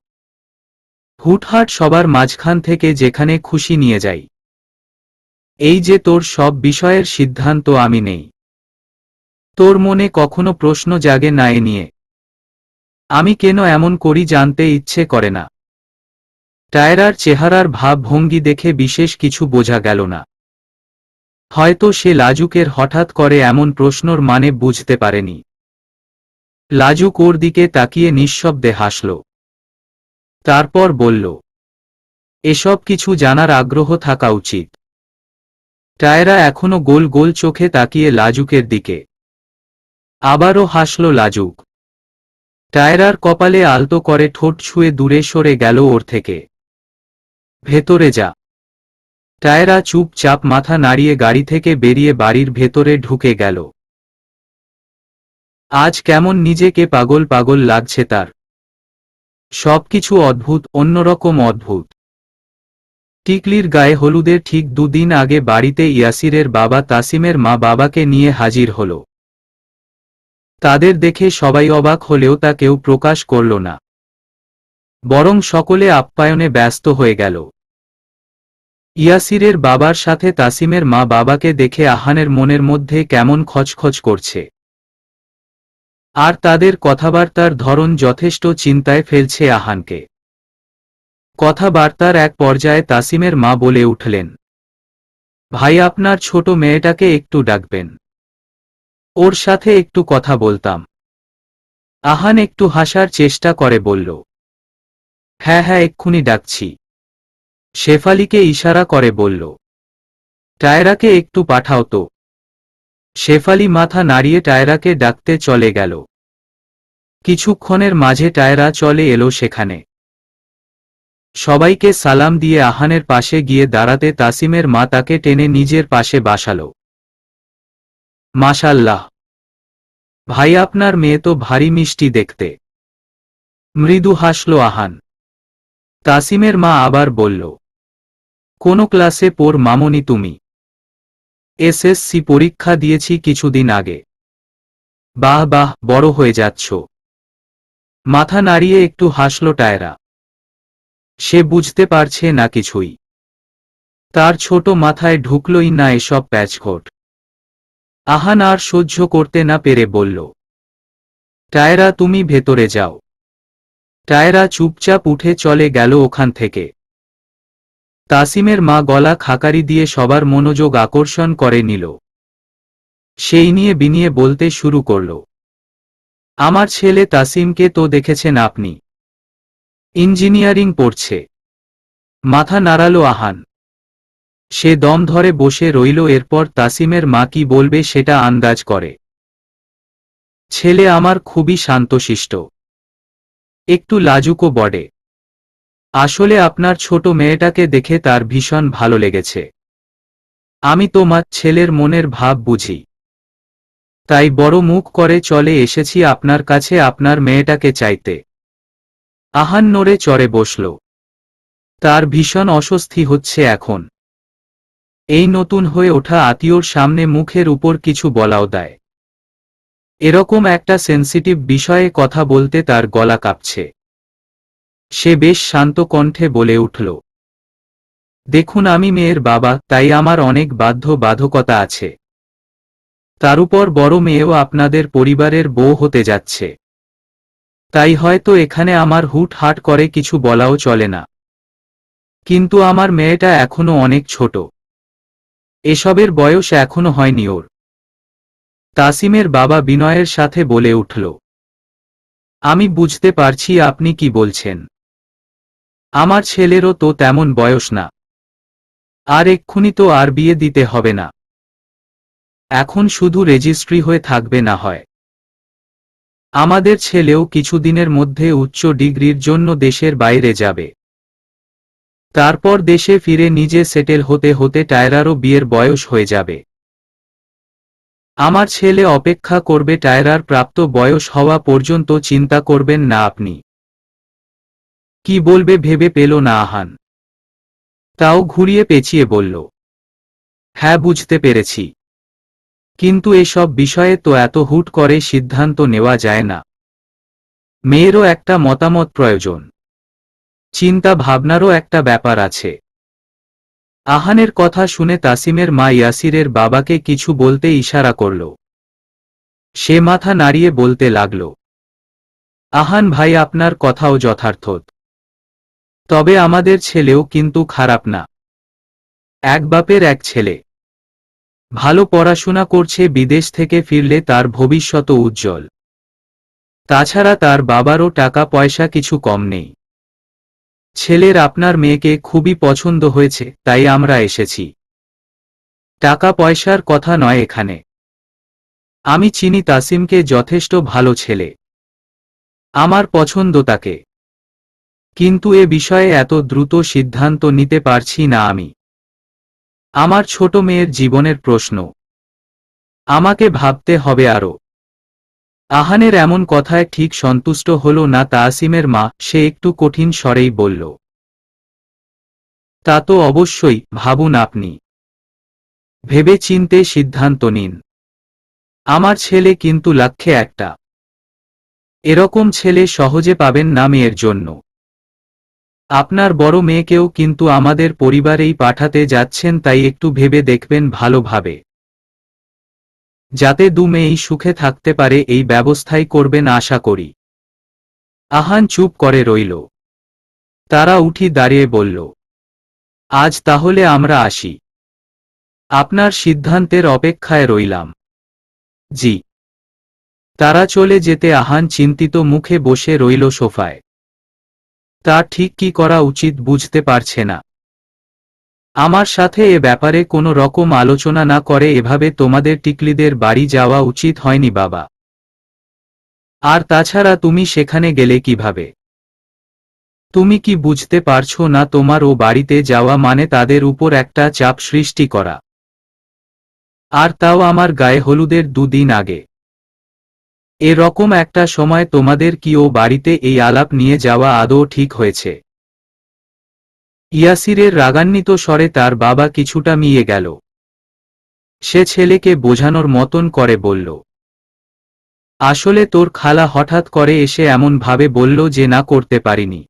A: হুটহাট সবার মাঝখান থেকে যেখানে খুশি নিয়ে যাই। এই যে তোর সব বিষয়ের সিদ্ধান্ত আমি নেই। তোর মনে কখনো প্রশ্ন জাগে না এ নিয়ে? আমি কেন এমন করি জানতে ইচ্ছে করে না। টায়রার চেহারার ভাব ভঙ্গি দেখে বিশেষ কিছু বোঝা গেল না। হয়তো সে লাজুকের হঠাৎ করে এমন প্রশ্নর মানে বুঝতে পারেনি। লাজুক ওর দিকে তাকিয়ে নিঃশব্দে হাসল। তারপর বলল, এসব কিছু জানার আগ্রহ থাকা উচিত। টায়রা এখনো গোল গোল চোখে তাকিয়ে লাজুকের দিকে। আবারও হাসল লাজুক। টায়রার কপালে আলতো করে ঠোঁট ছুঁয়ে দূরে সরে গেল ওর থেকে। ভেতরে যা। টায়রা চুপচাপ মাথা নাড়িয়ে গাড়ি থেকে বেরিয়ে বাড়ির ভেতরে ঢুকে গেল। আজ কেমন নিজেকে পাগল পাগল লাগছে তার। সবকিছু অদ্ভুত, অন্যরকম অদ্ভুত। টিকলির গায়ে হলুদের ঠিক দুদিন আগে বাড়িতে ইয়াসিরের বাবা তাসিমের মা বাবাকে নিয়ে হাজির হল। তাদের দেখে সবাই অবাক হলেও তা কেউ প্রকাশ করল না। বরং সকলে আপ্যায়নে ব্যস্ত হয়ে গেল। ইয়াসিরের বাবার সাথে তাসিমের মা বাবাকে দেখে আহানের মনের মধ্যে কেমন খচখচ করছে। আর তাদের কথাবার্তার ধরন যথেষ্ট চিন্তায় ফেলছে আহানকে। কথাবার্তার এক পর্যায়ে তাসিমের মা বলে উঠলেন, ভাই, আপনার ছোট মেয়েটাকে একটু ডাকবেন। ওর সাথে একটু কথা বলতাম। আহান একটু হাসার চেষ্টা করে বলল, হ্যাঁ হ্যাঁ, এক্ষুনি ডাকছি। শেফালিকে ইশারা করে বলল, টায়রাকে একটু পাঠাও তো। শেফালি মাথা নাড়িয়ে টায়রাকে ডাকতে চলে গেল। কিছুক্ষণের মাঝে টায়রা চলে এলো সেখানে। সবাইকে সালাম দিয়ে আহানের পাশে গিয়ে দাঁড়াতে তাসিমের মা তাকে টেনে নিজের পাশে বসাল। মাশাআল্লাহ ভাই, আপনার মেয়ে তো ভারী মিষ্টি দেখতে। মৃদু হাসল আহান। তাসিমের মা আবার বলল, কোন ক্লাসে পড় মামনি তুমি? এসএসসি পরীক্ষা দিয়েছি কিছুদিন আগে। বাহ বাহ, বড় হয়ে যাচ্ছ। মাথা নাড়িয়ে একটু হাসল টায়রা। সে বুঝতে পারছে না কিছুই। তার ছোট মাথায় ঢুকলই না এসব প্যাচঘট। আহান আর সহ্য করতে না পেরে বলল, টায়রা, তুমি ভেতরে যাও। টায়রা চুপচাপ উঠে চলে গেল ওখান থেকে। তাসিমের মা গলা খাকারি দিয়ে সবার মনোযোগ আকর্ষণ করে নিল। সেই নিয়ে বিনিয়ে বলতে শুরু করল, আমার ছেলে তাসিমকে তো দেখেছেন আপনি। ইঞ্জিনিয়ারিং পড়ছে। মাথা নাড়াল আহান। সে দম ধরে বসে রইল। এরপর তাসিমের মা কি বলবে সেটা আন্দাজ করে। ছেলে আমার খুবই শান্তশিষ্ট, একটু লাজুকও বটে। আসলে আপনার ছোট মেয়েটাকে দেখে তার ভীষণ ভালো লেগেছে। আমি তোমার ছেলের মনের ভাব বুঝি, তাই বড় মুখ করে চলে এসেছি আপনার কাছে আপনার মেয়েটাকে চাইতে। আহান নড়ে চড়ে বসল। তার ভীষণ অস্বস্তি হচ্ছে এখন। এই নতুন হয়ে ওঠা আত্মীয়র সামনে মুখের উপর কিছু বলাও দেয়। এরকম একটা সেন্সিটিভ বিষয়ে কথা বলতে তার গলা কাঁপছে। সে বেশ শান্ত কণ্ঠে বলে উঠল, দেখুন, আমি মেয়ের বাবা, তাই আমার অনেক বাধ্যবাধকতা আছে। তার উপর বড় মেয়েও আপনাদের পরিবারের বউ হতে যাচ্ছে। তাই হয়তো এখানে আমার হুটহাট করে কিছু বলাও চলে না। কিন্তু আমার মেয়েটা এখনো অনেক ছোট। এসবের বয়স এখনো হয়নি ওর। তাসিমের বাবা বিনয়ের সাথে বলে উঠল, আমি বুঝতে পারছি আপনি কি বলছেন। আমার ছেলেরও তো তেমন বয়স না, আর এক্ষুনি তো আর বিয়ে দিতে হবে না, এখন শুধু রেজিস্ট্রি হয়ে থাকবে না হয়। আমাদের ছেলেও কিছুদিনের মধ্যে উচ্চ ডিগ্রির জন্য দেশের বাইরে যাবে, তারপর দেশে ফিরে নিজে সেটেল হতে হতে টায়রারও বিয়ের বয়স হয়ে যাবে। আমার ছেলে অপেক্ষা করবে টায়রার প্রাপ্ত বয়স হওয়া পর্যন্ত, চিন্তা করবেন না আপনি। কি বলবে ভেবে পেল না আহান, তাও ঘুরিয়ে পেঁচিয়ে বলল, হ্যাঁ বুঝতে পেরেছি, কিন্তু এসব বিষয়ে তো এত হুট করে সিদ্ধান্ত নেওয়া যায় না। মেয়েরও একটা মতামত প্রয়োজন, চিন্তা ভাবনারও একটা ব্যাপার আছে। আহানের কথা শুনে তাসিমের মা ইয়াসিরের বাবাকে কিছু বলতে ইশারা করল। সে মাথা নাড়িয়ে বলতে লাগল, আহান ভাই আপনার কথাও যথার্থ, তবে আমাদের ছেলেও কিন্তু খারাপ না। এক বাপের এক ছেলে, ভালো পড়াশোনা করছে, বিদেশ থেকে ফিরলে তার ভবিষ্যৎ উজ্জ্বল। তাছাড়া তার বাবারও টাকা পয়সা কিছু কম নেই। ছেলের আপনার মেয়েকে খুবই পছন্দ হয়েছে, তাই আমরা এসেছি। টাকা পয়সার কথা নয় এখানে। আমি চিনি তাসিমকে, যথেষ্ট ভালো ছেলে, আমার পছন্দ তাকে, কিন্তু এ বিষয়ে এত দ্রুত সিদ্ধান্ত নিতে পারছি না আমি। আমার ছোট মেয়ের জীবনের প্রশ্ন, আমাকে ভাবতে হবে আরও। আহানের এমন কথায় ঠিক সন্তুষ্ট হল না তাসিমের মা, সে একটু কঠিন স্বরেই বলল, তা তো অবশ্যই, ভাবুন আপনি, ভেবে চিন্তে সিদ্ধান্ত নিন। আমার ছেলে কিন্তু লাক্ষে একটা, এরকম ছেলে সহজে পাবেন না মেয়ের জন্য। আপনার বড় মেয়েকেও কিন্তু আমাদের পরিবারেই পাঠাতে যাচ্ছেন, তাই একটু ভেবে দেখবেন ভালোভাবে, যাতে দু মেয়েই সুখে থাকতে পারে এই ব্যবস্থাই করবেন আশা করি। আহান চুপ করে রইল। তারা উঠি দাঁড়িয়ে বলল, আজ তাহলে আমরা আসি, আপনার সিদ্ধান্তের অপেক্ষায় রইলাম। জি। তারা চলে যেতে আহান চিন্তিত মুখে বসে রইল সোফায়। তা ঠিক কি করা উচিত বুঝতে পারছে না। আমার সাথে এ ব্যাপারে কোনো রকম আলোচনা না করে এভাবে তোমাদের টিকলিদের বাড়ি যাওয়া উচিত হয়নি বাবা। আর তাছাড়া তুমি সেখানে গেলে কিভাবে? তুমি কি বুঝতে পারছো না, তোমার ও বাড়িতে যাওয়া মানে তাদের উপর একটা চাপ সৃষ্টি করা, আর তাও আমার গায়ে হলুদের দুদিন আগে। এরকম একটা সময় তোমাদের কি ও বাড়িতে এই আলাপ নিয়ে যাওয়া আদৌ ঠিক হয়েছে? ইয়াসিরের রাগান্বিত স্বরে তার বাবা কিছুটা মিয়ে গেল। সে ছেলেকে বোঝানোর মতন করে বলল, আসলে তোর খালা হঠাৎ করে এসে এমন ভাবে বলল যে না করতে পারিনি।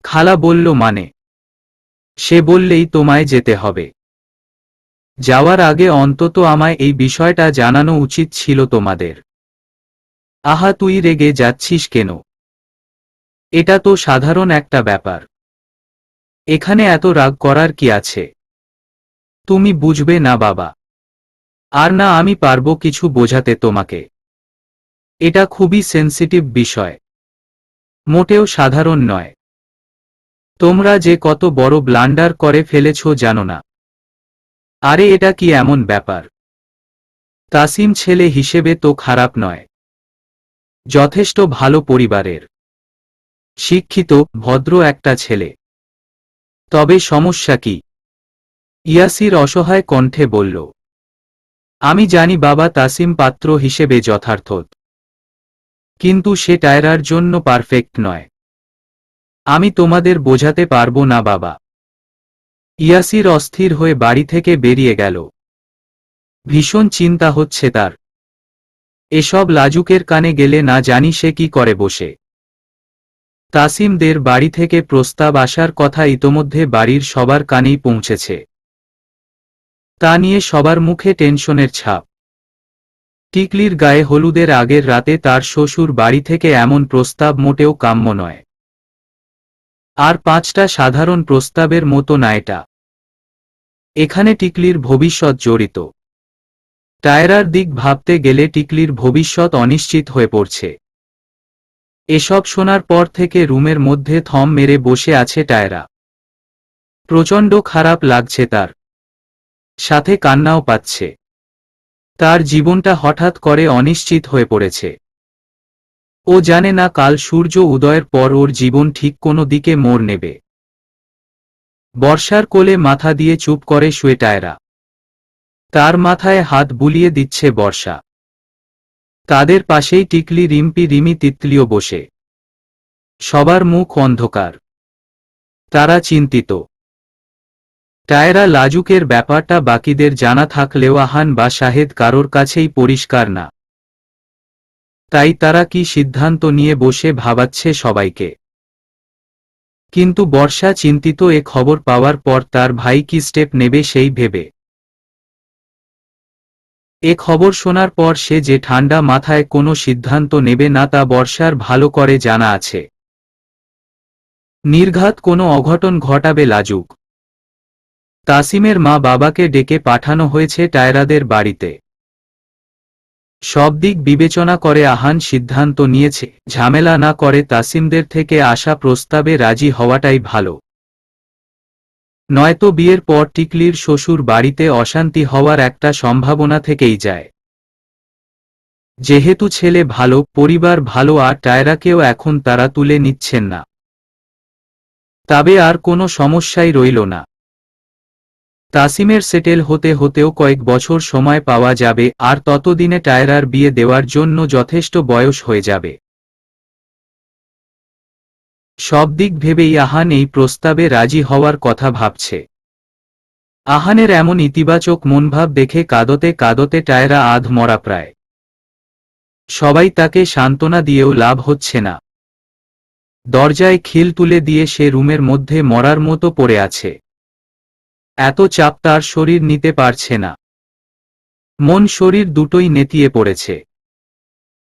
A: খালা বলল মানে? সে বললেই তোমায় যেতে হবে। যাওয়ার আগে অন্তত আমায় এই বিষয়টা জানানো উচিত ছিল তোমাদের। আহা তুই রেগে যাচ্ছিস কেন? এটা তো সাধারণ একটা ব্যাপার, এখানে এত রাগ করার কি আছে? তুমি বুঝবে না বাবা। আর না আমি পারবো কিছু বোঝাতে তোমাকে। এটা খুবই সেনসিটিভ বিষয়, মোটেও সাধারণ নয়। তোমরা যে কত বড় ব্লান্ডার করে ফেলেছ জানো না। আরে এটা কি এমন ব্যাপার? তাসিম ছেলে হিসেবে তো খারাপ নয়, যথেষ্ট ভালো পরিবারের, শিক্ষিত ভদ্র একটা ছেলে। তবে সমস্যা কি? ইয়াসির অসহায় কণ্ঠে বলল, আমি জানি বাবা তাসিম পাত্র হিসেবে যথার্থ, কিন্তু সে টায়রার জন্য পারফেক্ট নয়। আমি তোমাদের বোঝাতে পারবো না বাবা। ইয়াসির অস্থির হয়ে বাড়ি থেকে বেরিয়ে গেল। ভীষণ চিন্তা হচ্ছে তার। এসব লাজুকের কানে গেলে না জানি সে কি করে বসে। তাসিমদের বাড়ি থেকে প্রস্তাব আসার কথা ইতোমধ্যে বাড়ির সবার কানেই পৌঁছেছে। তা নিয়ে সবার মুখে টেনশনের ছাপ। টিকলির গায়ে হলুদের আগের রাতে তার শ্বশুর বাড়ি থেকে এমন প্রস্তাব মোটেও কাম্য নয়। আর পাঁচটা সাধারণ প্রস্তাবের মতো না এটা। এখানে টিকলির ভবিষ্যৎ জড়িত। টায়রার দিক ভাবতে গেলে টিকলির ভবিষ্যৎ অনিশ্চিত হয়ে পড়ছে। এসব শোনার পর থেকে রুমের মধ্যে থম মেরে বসে আছে টায়রা। প্রচণ্ড খারাপ লাগছে তার, সাথে কান্নাও পাচ্ছে। তার জীবনটা হঠাৎ করে অনিশ্চিত হয়ে পড়েছে। ও জানে না কাল সূর্য উদয়ের পর ওর জীবন ঠিক কোনো দিকে মোড় নেবে। বর্ষার কোলে মাথা দিয়ে চুপ করে শুয়ে টায়রা। তার মাথায় হাত বুলিয়ে দিচ্ছে বর্ষা। তাদের পাশেই টিকলি, রিম্পি, রিমি, তিতলিও বসে। সবার মুখ অন্ধকার। তারা চিন্তিত। টায়রা লাজুকের ব্যাপারটা বাকিদের জানা থাকলেও আহান বা শাহেদ কারোর কাছেই পরিষ্কার না। তাই তারা কি সিদ্ধান্ত নিয়ে বসে ভাবাচ্ছে সবাইকে। কিন্তু বর্ষা চিন্তিত এ খবর পাওয়ার পর তার ভাই কি স্টেপ নেবে সেই ভেবে। এ খবর শোনার পর সে যে ঠান্ডা মাথায় কোনো সিদ্ধান্ত নেবে না তা বর্ষার ভালো করে জানা আছে। নির্ঘাত কোনো অঘটন ঘটাবে লাজুক। তাসিমের মা বাবাকে ডেকে পাঠানো হয়েছে টায়রাদের বাড়িতে। সব দিক বিবেচনা করে আহান সিদ্ধান্ত নিয়েছে ঝামেলা না করে তাসিমদের থেকে আসা প্রস্তাবে রাজি হওয়াটাই ভালো। নয়তো বিয়ের পর টিকলির শ্বশুর বাড়িতে অশান্তি হওয়ার একটা সম্ভাবনা থেকেই যায়। যেহেতু ছেলে ভালো, পরিবার ভালো আর টায়রাকেও এখন তারা তুলে নিচ্ছেন না, তবে আর কোনো সমস্যাই রইল না। তাসিমের সেটেল হতে হতেও কয়েক বছর সময় পাওয়া যাবে আর ততদিনে টায়রার বিয়ে দেওয়ার জন্য যথেষ্ট বয়স হয়ে যাবে। সব দিক ভেবেই আহান এই প্রস্তাবে রাজি হওয়ার কথা ভাবছে। আহানের এমন ইতিবাচক মনোভাব দেখে কাঁদতে কাঁদতে টায়রা আধ মরা প্রায়। সবাই তাকে সান্ত্বনা দিয়েও লাভ হচ্ছে না। দরজায় খিল তুলে দিয়ে সে রুমের মধ্যে মরার মতো পড়ে আছে। এত চাপ তার শরীর নিতে পারছে না। মন শরীর দুটোই নেতিয়ে পড়েছে।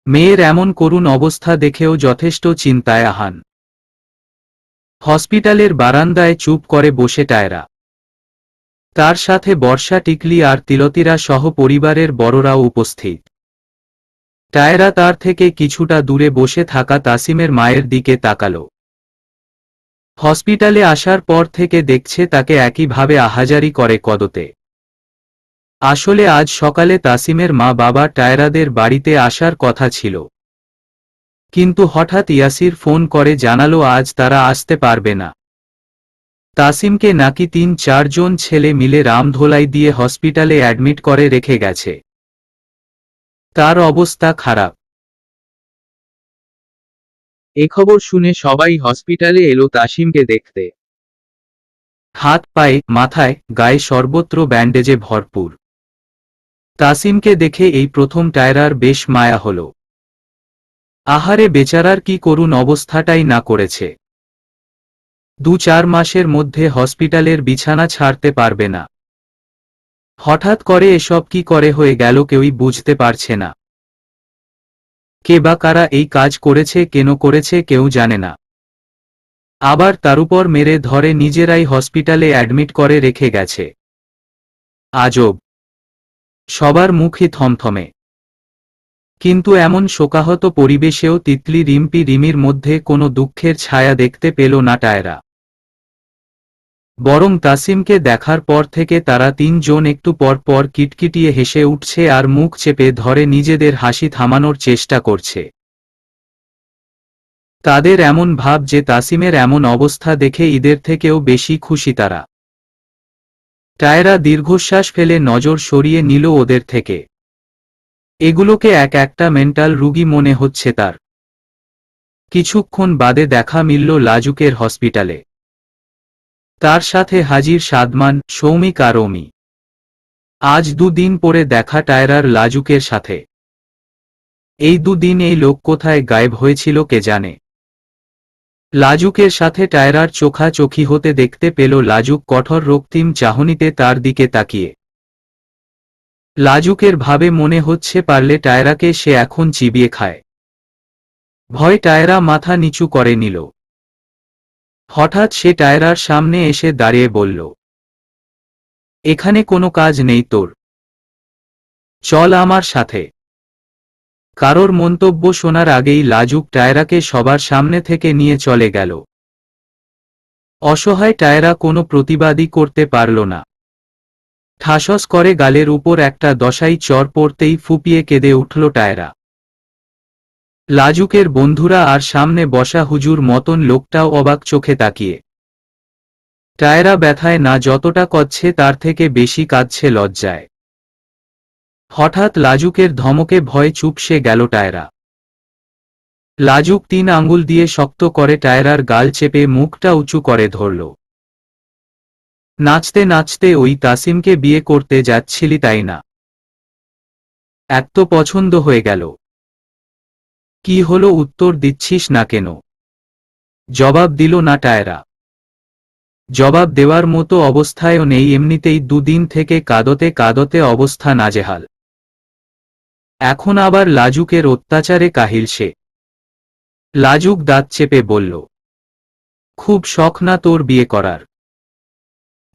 A: মেয়ের এমন করুণ অবস্থা দেখেও যথেষ্ট চিন্তায় আহান। হসপিটালের বারান্দায় চুপ করে বসে টায়রা। তার সাথে বর্ষা, টিকলি আর তিলতিরা সহ পরিবারের বড়রাও উপস্থিত। টায়রা তার থেকে কিছুটা দূরে বসে থাকা তাসিমের মায়ের দিকে তাকালো। হসপিটালে আসার পর থেকে দেখছে তাকে একইভাবে আহাজারি করে কদতে। আসলে আজ সকালে তাসিমের মা বাবা টায়রাদের বাড়িতে আসার কথা ছিল, কিন্তু হঠাৎ ইয়াসির ফোন করে জানালো আজ তারা আসতে পারবে না। তাসিমকে নাকি ৩-৪ জন ছেলে মিলে রামধোলাই দিয়ে হসপিটালে অ্যাডমিট করে রেখে গেছে। তার অবস্থা খারাপ। এ খবর শুনে সবাই হসপিটালে এলো তাসিমকে দেখতে। হাত, পায়ে, মাথায়, গায়ে সর্বত্র ব্যান্ডেজে ভরপুর। তাসিমকে দেখে এই প্রথম টায়রার বেশ মায়া হল। আহারে, বেচারার কি করুণ অবস্থাটাই না করেছে। ২-৪ মাসের মধ্যে হসপিটালের বিছানা ছাড়তে পারবে না। হঠাৎ করে এসব কি করে হয়ে গেল কেউই বুঝতে পারছে না। কে বা কারা এই কাজ করেছে, কেন করেছে কেউ জানে না। আবার তার উপর মেরে ধরে নিজেরাই হসপিটালে অ্যাডমিট করে রেখে গেছে। আজব। সবার মুখই থমথমে। কিন্তু এমন শোকাহত পরিবেশেও তিতলি, রিম্পি, রিমির মধ্যে কোনো দুঃখের ছায়া দেখতে পেল না টায়রা। বরং তাসিমকে দেখার পর থেকে তারা ৩ জন একটু পর পর কিটকিটিয়ে হেসে উঠছে আর মুখ চেপে ধরে নিজেদের হাসি থামানোর চেষ্টা করছে। তাদের এমন ভাব যে তাসিমের এমন অবস্থা দেখে ঈদের থেকেও বেশি খুশি তারা। টায়রা দীর্ঘশ্বাস ফেলে নজর সরিয়ে নিল ওদের থেকে। এগুলোকে এক একটা মেন্টাল রুগী মনে হচ্ছে তার। কিছুক্ষণ বাদে দেখা মিলল লাজুকের হসপিটালে। তার সাথে হাজির সাদমান, সৌমিক আর অমি। আজ ২ দিন পরে দেখা টায়রার লাজুকের সাথে। এই ২ দিন এই লোক কোথায় গায়েব হয়েছিল কে জানে। লাজুকের সাথে টায়রার চোখাচোখি হতে দেখতে পেল লাজুক কঠোর রক্তিম চাহনিতে তার দিকে তাকিয়ে। লাজুকের ভাবে মনে হচ্ছে পারলে টায়রাকে সে এখন চিবিয়ে খায়। ভয় টায়রা মাথা নিচু করে নিল। হঠাৎ সে টায়রার সামনে এসে দাঁড়িয়ে বলল, এখানে কোনো কাজ নেই তোর? চল আমার সাথে। কারোর মন্তব্য শোনার আগেই লাজুক টায়রাকে সবার সামনে থেকে নিয়ে চলে গেল। অসহায় টায়রা কোনো প্রতিবাদই করতে পারল না। ঠাসস করে গালের উপর একটা দশাই চর পড়তেই ফুপিয়ে কেঁদে উঠল টায়রা। লাজুকের বন্ধুরা আর সামনে বসা হুজুর মতন লোকটাও অবাক চোখে তাকিয়ে। টায়রা ব্যথায় না যতটা কাঁদছে তার থেকে বেশি কাঁদছে লজ্জায়। হঠাৎ লাজুকের ধমকে ভয়ে চুপসে গেল টায়রা। লাজুক 3 আঙ্গুল দিয়ে শক্ত করে টায়রার গাল চেপে মুখটা উঁচু করে ধরল। নাচতে নাচতে ওই তাসিমকে বিয়ে করতে যাচ্ছিলি তাই না? এত পছন্দ হয়ে গেল? কি হলো উত্তর দিচ্ছিস না কেন? জবাব দিল না টায়রা। জবাব দেওয়ার মতো অবস্থায়ও নেই, এমনিতেই 2 দিন থেকে কাঁদতে কাঁদতে অবস্থা নাজেহাল। এখন আবার লাজুকের অত্যাচারে কাহিল সে। লাজুক দাঁত চেপে বলল, খুব শখ না তোর বিয়ে করার?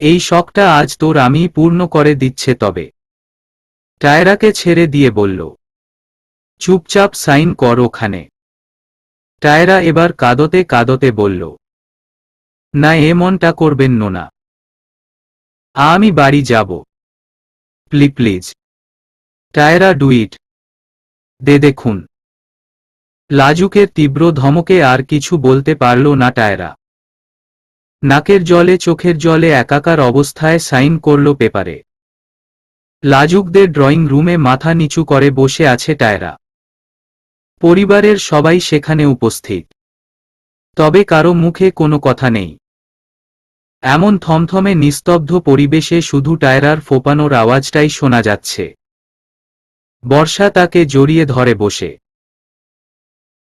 A: এই শখটা আজ তোর আমি পূর্ণ করে দিচ্ছে তবে। টায়রাকে ছেড়ে দিয়ে বলল, চুপচাপ সাইন কর ওখানে। টায়রা এবার কাঁদতে কাঁদতে বলল, না এমনটা করবেন না, আমি বাড়ি যাব। প্লিজ। Tiara do it. দেখুন। লাজুকের তীব্র ধমকে আর কিছু বলতে পারল না টায়রা। নাকের জলে চোখের জলে একাকার অবস্থায় সাইন করল পেপারে। লাজুকদের ড্রয়িং রুমে মাথা নিচু করে বসে আছে টায়রা। পরিবারের সবাই সেখানে উপস্থিত, তবে কারো মুখে কোনো কথা নেই। এমন থমথমে নিস্তব্ধ পরিবেশে শুধু টায়রার ফোপানোর আওয়াজটাই শোনা যাচ্ছে। বর্ষা তাকে জড়িয়ে ধরে বসে।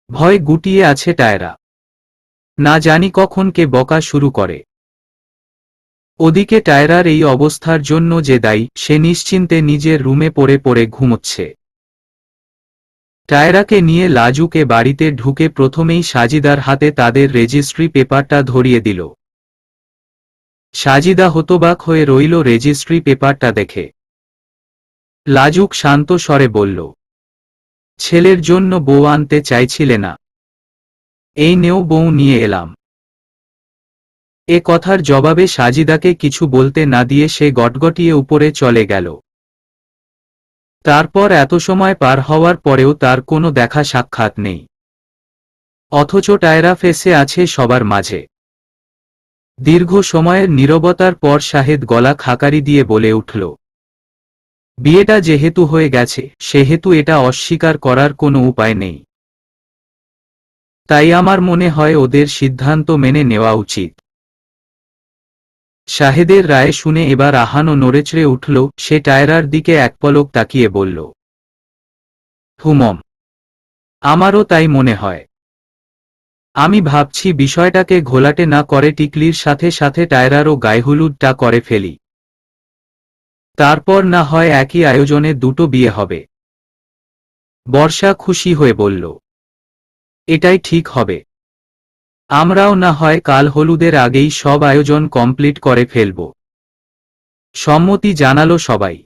A: ভয় গুটিয়ে আছে টায়রা, না জানি কখন কে বকা শুরু করে। ওদিকে টায়রার এই অবস্থার জন্য যে দায়ী সে নিশ্চিন্তে নিজের রুমে পড়ে পড়ে ঘুমোচ্ছে। টায়রাকে নিয়ে লাজুকে বাড়িতে ঢুকে প্রথমেই সাজিদার হাতে তাদের রেজিস্ট্রি পেপারটা ধরিয়ে দিল। সাজিদা হতবাক হয়ে রইল রেজিস্ট্রি পেপারটা দেখে। লাজুক শান্ত স্বরে বলল, ছেলের জন্য বউ আনতে চাইছিলে না? এই নেও বউ নিয়ে এলাম। এ কথার জবাবে সাজিদাকে কিছু বলতে না দিয়ে সে গটগটিয়ে উপরে চলে গেল। তারপর এত সময় পার হওয়ার পরেও তার কোনো দেখা সাক্ষাৎ নেই। অথচ টায়রা ফেসে আছে সবার মাঝে। দীর্ঘ সময়ের নীরবতার পর শাহেদ গলা খাকারি দিয়ে বলে উঠল, বিয়েটা যেহেতু হয়ে গেছে সেহেতু এটা অস্বীকার করার কোনো উপায় নেই। তাই আমার মনে হয় ওদের সিদ্ধান্ত মেনে নেওয়া উচিত। শাহেদের রায় শুনে এবার আহানও নড়েচড়ে উঠল। সে টায়রার দিকে এক পলক তাকিয়ে বলল, হুমম, আমারও তাই মনে হয়। আমি ভাবছি বিষয়টাকে ঘোলাটে না করে টিকলির সাথে সাথে টায়রারও গায়েহলুদটা করে ফেলি। তারপর না হয় একই আয়োজনে দুটো বিয়ে হবে। বর্ষা খুশি হয়ে বলল, এটাই ঠিক হবে। আমরাও না হয় কাল হলুদের আগেই সব আয়োজন কমপ্লিট করে ফেলব। সম্মতি জানালো সবাই।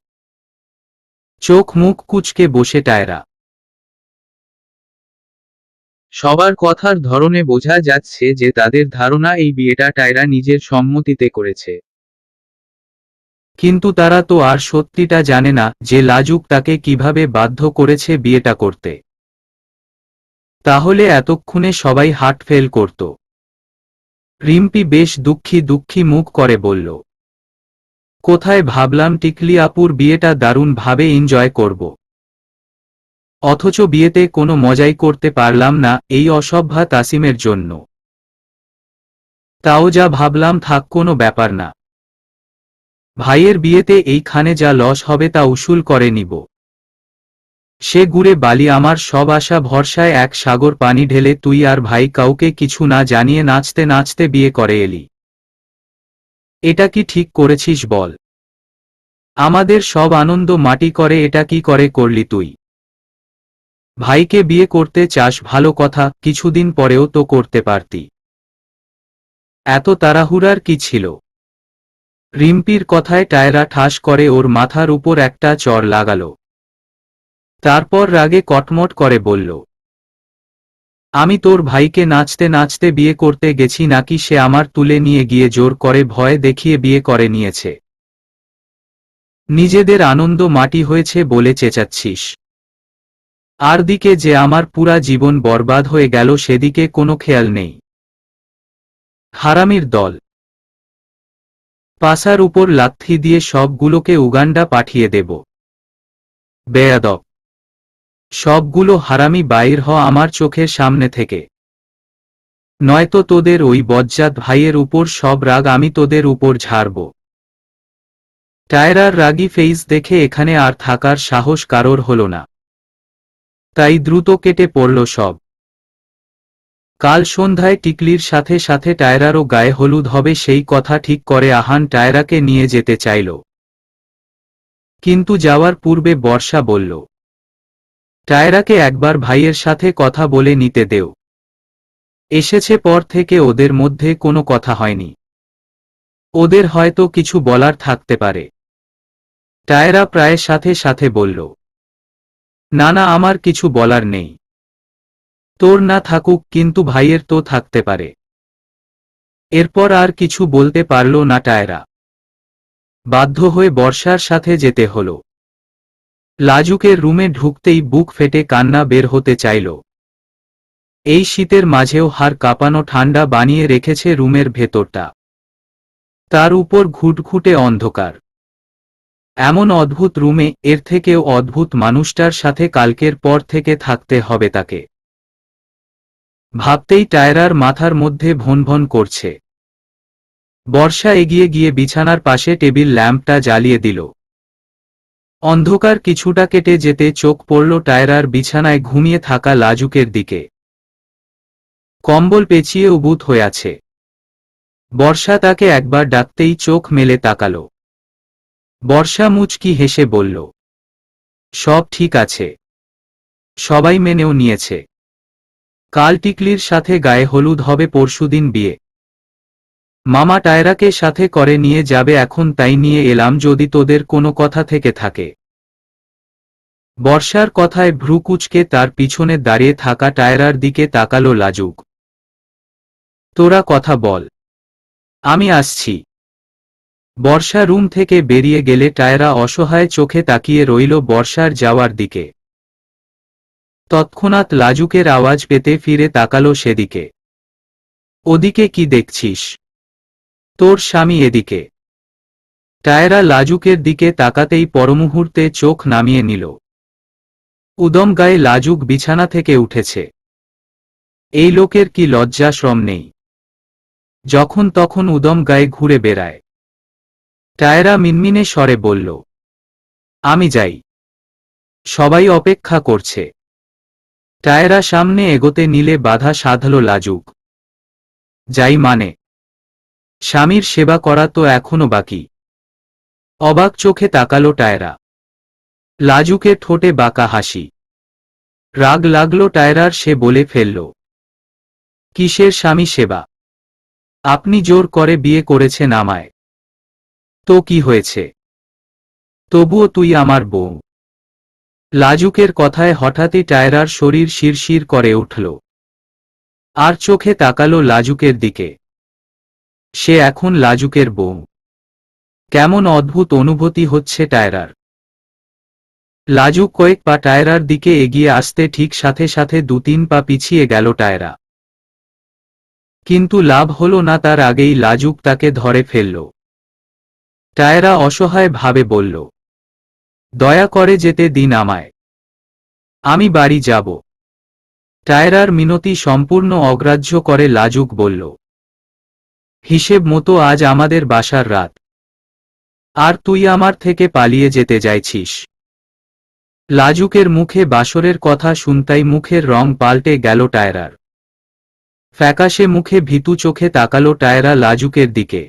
A: চোখ মুখ কুঁচকে বসে টায়রা। সবার কথার ধরনে বোঝা যাচ্ছে যে তাদের ধারণা এই বিয়েটা টায়রা নিজের সম্মতিতে করেছে। কিন্তু তারা তো আর সত্যিটা জানে না যে লাজুক তাকে কিভাবে বাধ্য করেছে বিয়েটা করতে। তাহলে এতক্ষণে সবাই হার্ট ফেল করত। রিম্পি বেশ দুঃখী দুঃখী মুখ করে বলল, কোথায় ভাবলাম টিকলি আপুর বিয়েটা দারুণ ভাবে এনজয় করব। অথচ বিয়েতে কোনো মজাই করতে পারলাম না এই অসভ্যা তাসিমের জন্য। তাও যা ভাবলাম থাক কোনো ব্যাপার না। ভাইয়ের বিয়েতে এইখানে যা লস হবে তা উসুল করে নিব। সে গুড়ে বালি আমার সব আশা ভরসায় এক সাগর পানি ঢেলে তুই আর ভাই কাউকে কিছু না জানিয়ে নাচতে নাচতে বিয়ে করে এলি। এটা কি ঠিক করেছিস বল? আমাদের সব আনন্দ মাটি করে এটা কি করে করলি তুই? ভাইকে বিয়ে করতে চাস ভালো কথা, কিছুদিন পরেও তো করতে পারতি। এত তাড়াহুড়ার কি ছিল? রিম্পির কথায় টায়রা ঠাস করে ওর মাথার উপর একটা চড় লাগালো। তারপর রাগে কটমট করে বলল, আমি তোর ভাইকে নাচতে নাচতে বিয়ে করতে গেছি নাকি সে আমার তুলে নিয়ে গিয়ে জোর করে ভয় দেখিয়ে বিয়ে করে নিয়েছে? নিজেদের আনন্দ মাটি হয়েছে বলে চেঁচাচ্ছিস, আর দিকে যে আমার পুরা জীবন বরবাদ হয়ে গেল সেদিকে কোনো খেয়াল নেই। হারামির দল! পাশার উপর লাথি দিয়ে সবগুলোকে উগান্ডা পাঠিয়ে দেব। বেয়াদব! সবগুলো হারামি বাইর হ আমার চোখের সামনে থেকে, নয়তো তোদের ওই বজ্জাত ভাইয়ের উপর সব রাগ আমি তোদের উপর ঝাড়ব। টায়রার রাগী ফেইস দেখে এখানে আর থাকার সাহস কারোর হল না, তাই দ্রুত কেটে পড়ল সব। কাল সন্ধ্যায় টিকলির সাথে সাথে টায়রারও গায়ে হলুদ হবে সেই কথা ঠিক করে আহান টায়রাকে নিয়ে যেতে চাইল, কিন্তু যাওয়ার পূর্বে বর্ষা বলল, টায়রাকে একবার ভাইয়ের সাথে কথা বলে নিতে দেও। এসেছে পর থেকে ওদের মধ্যে কোনো কথা হয়নি, ওদের হয়তো কিছু বলার থাকতে পারে। টায়রা প্রায় সাথে সাথে বলল, না না, আমার কিছু বলার নেই। তোর না থাকুক, কিন্তু ভাইয়ের তো থাকতে পারে। এরপর আর কিছু বলতে পারল না টায়রা, বাধ্য হয়ে বর্ষার সাথে যেতে হল। লাজুকের রুমে ঢুকতেই বুক ফেটে কান্না বের হতে চাইল। এই শীতের মাঝেও হাড় কাঁপানো ঠান্ডা বানিয়ে রেখেছে রুমের ভেতরটা, তার উপর ঘুটঘুটে অন্ধকার। এমন অদ্ভুত রুমে এর থেকেও অদ্ভুত মানুষটার সাথে কালকের পর থেকে থাকতে হবে তাকে। ভাবতেই টায়রার মাথার মধ্যে ভনভন করছে। বর্ষা এগিয়ে গিয়ে বিছানার পাশে টেবিল ল্যাম্পটা জ্বালিয়ে দিল। অন্ধকার কিছুটা কেটে যেতে চোখ পড়ল টায়রার বিছানায় ঘুমিয়ে থাকা লাজুকের দিকে। কম্বল পেঁচিয়ে উবুত হয়ে আছে। বর্ষা তাকে একবার ডাকতেই চোখ মেলে তাকাল। বর্ষা মুচকি হেসে বলল, সব ঠিক আছে, সবাই মেনেও নিয়েছে। কাল টিকলির সাথে গায়ে হলুদ হবে, পরশুদিন বিয়ে। মামা টায়রাকে সাথে করে নিয়ে যাবে এখন, তাই নিয়ে এলাম যদি তোদের কোনো কথা থেকে থাকে। বর্ষার কথায় ভ্রু কুঁচকে তার পিছনে দাঁড়িয়ে থাকা টায়রার দিকে তাকালো লাজুক। তোরা কথা বল, আমি আসছি। বর্ষা রুম থেকে বেরিয়ে গেলে টায়রা অসহায় চোখে তাকিয়ে রইল বর্ষার যাওয়ার দিকে। তৎক্ষণাৎ লাজুকের আওয়াজ পেতে ফিরে তাকালো সেদিকে। ওদিকে কি দেখছিস? তোর স্বামী এদিকে। টায়রা লাজুকের দিকে তাকাতেই পরমুহূর্তে চোখ নামিয়ে নিল। উদম গায়ে লাজুক বিছানা থেকে উঠেছে। এই লোকের কি লজ্জা শ্রম নেই, যখন তখন উদম গায়ে ঘুরে বেড়ায়। টায়রা মিনমিনে স্বরে বলল, আমি যাই, সবাই অপেক্ষা করছে। টায়রা সামনে এগোতে নিলে বাধা সাধল লাজুক। যাই মানে? স্বামীর সেবা করা তো এখনো বাকি। অবাক চোখে তাকালো টায়রা। লাজুকের ঠোঁটে বাঁকা হাসি। রাগ লাগলো টায়রার, সে বলে ফেলল, কিসের স্বামী সেবা? আপনি জোর করে বিয়ে করেছেন আমায়। তো কি হয়েছে? তবুও তুই আমার বউ। লাজুকের কথায় হঠাৎই টায়রার শরীর শিরশির করে উঠল। আর চোখে তাকালো লাজুকের দিকে। সে এখন লাজুকের বউ। কেমন অদ্ভুত অনুভূতি হচ্ছে টায়রার। লাজুক কয়েক পা টায়রার দিকে এগিয়ে আসতে ঠিক সাথে সাথে 2-3 পা পিছিয়ে গেল টায়রা। কিন্তু লাভ হল না, তার আগেই লাজুক তাকে ধরে ফেলল। টায়রা অসহায় ভাবে বলল, দয়া করে যেতে দিন আমায়, আমি বাড়ি যাব। টায়রার মিনতি সম্পূর্ণ অগ্রাহ্য করে লাজুক বলল, হিসেব মতো আজ আমাদের বাসার রাত, আর তুই আমার থেকে পালিয়ে যেতে চাইছিস? লাজুকের মুখে বাসরের কথা শুনতাই মুখের রং পাল্টে গেল টায়রার। ফ্যাকাশে মুখে ভীতু চোখে তাকালো টায়রা লাজুকের দিকে।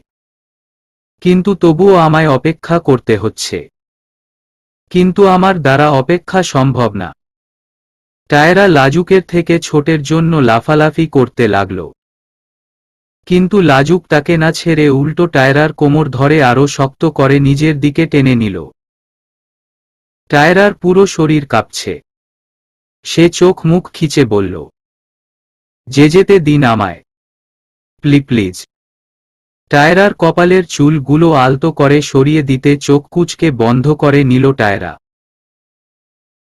A: কিন্তু তবুও আমায় অপেক্ষা করতে হচ্ছে। কিন্তু আমার দ্বারা অপেক্ষা সম্ভব না। টায়রা লাজুকের থেকে ছোটের জন্য লাফালাফি করতে লাগল। কিন্তু লাজুক তাকে না ছেড়ে উল্টো টায়রার কোমর ধরে আরো শক্ত করে নিজের দিকে টেনে নিল। টায়রার পুরো শরীর কাঁপছে। সে চোখ মুখ খিচে বলল, যেতে দিন আমায়, প্লিজ। টায়রার কপালের চুলগুলো আলতো করে সরিয়ে দিতে চোখ কুঁচকে বন্ধ করে নিল টায়রা।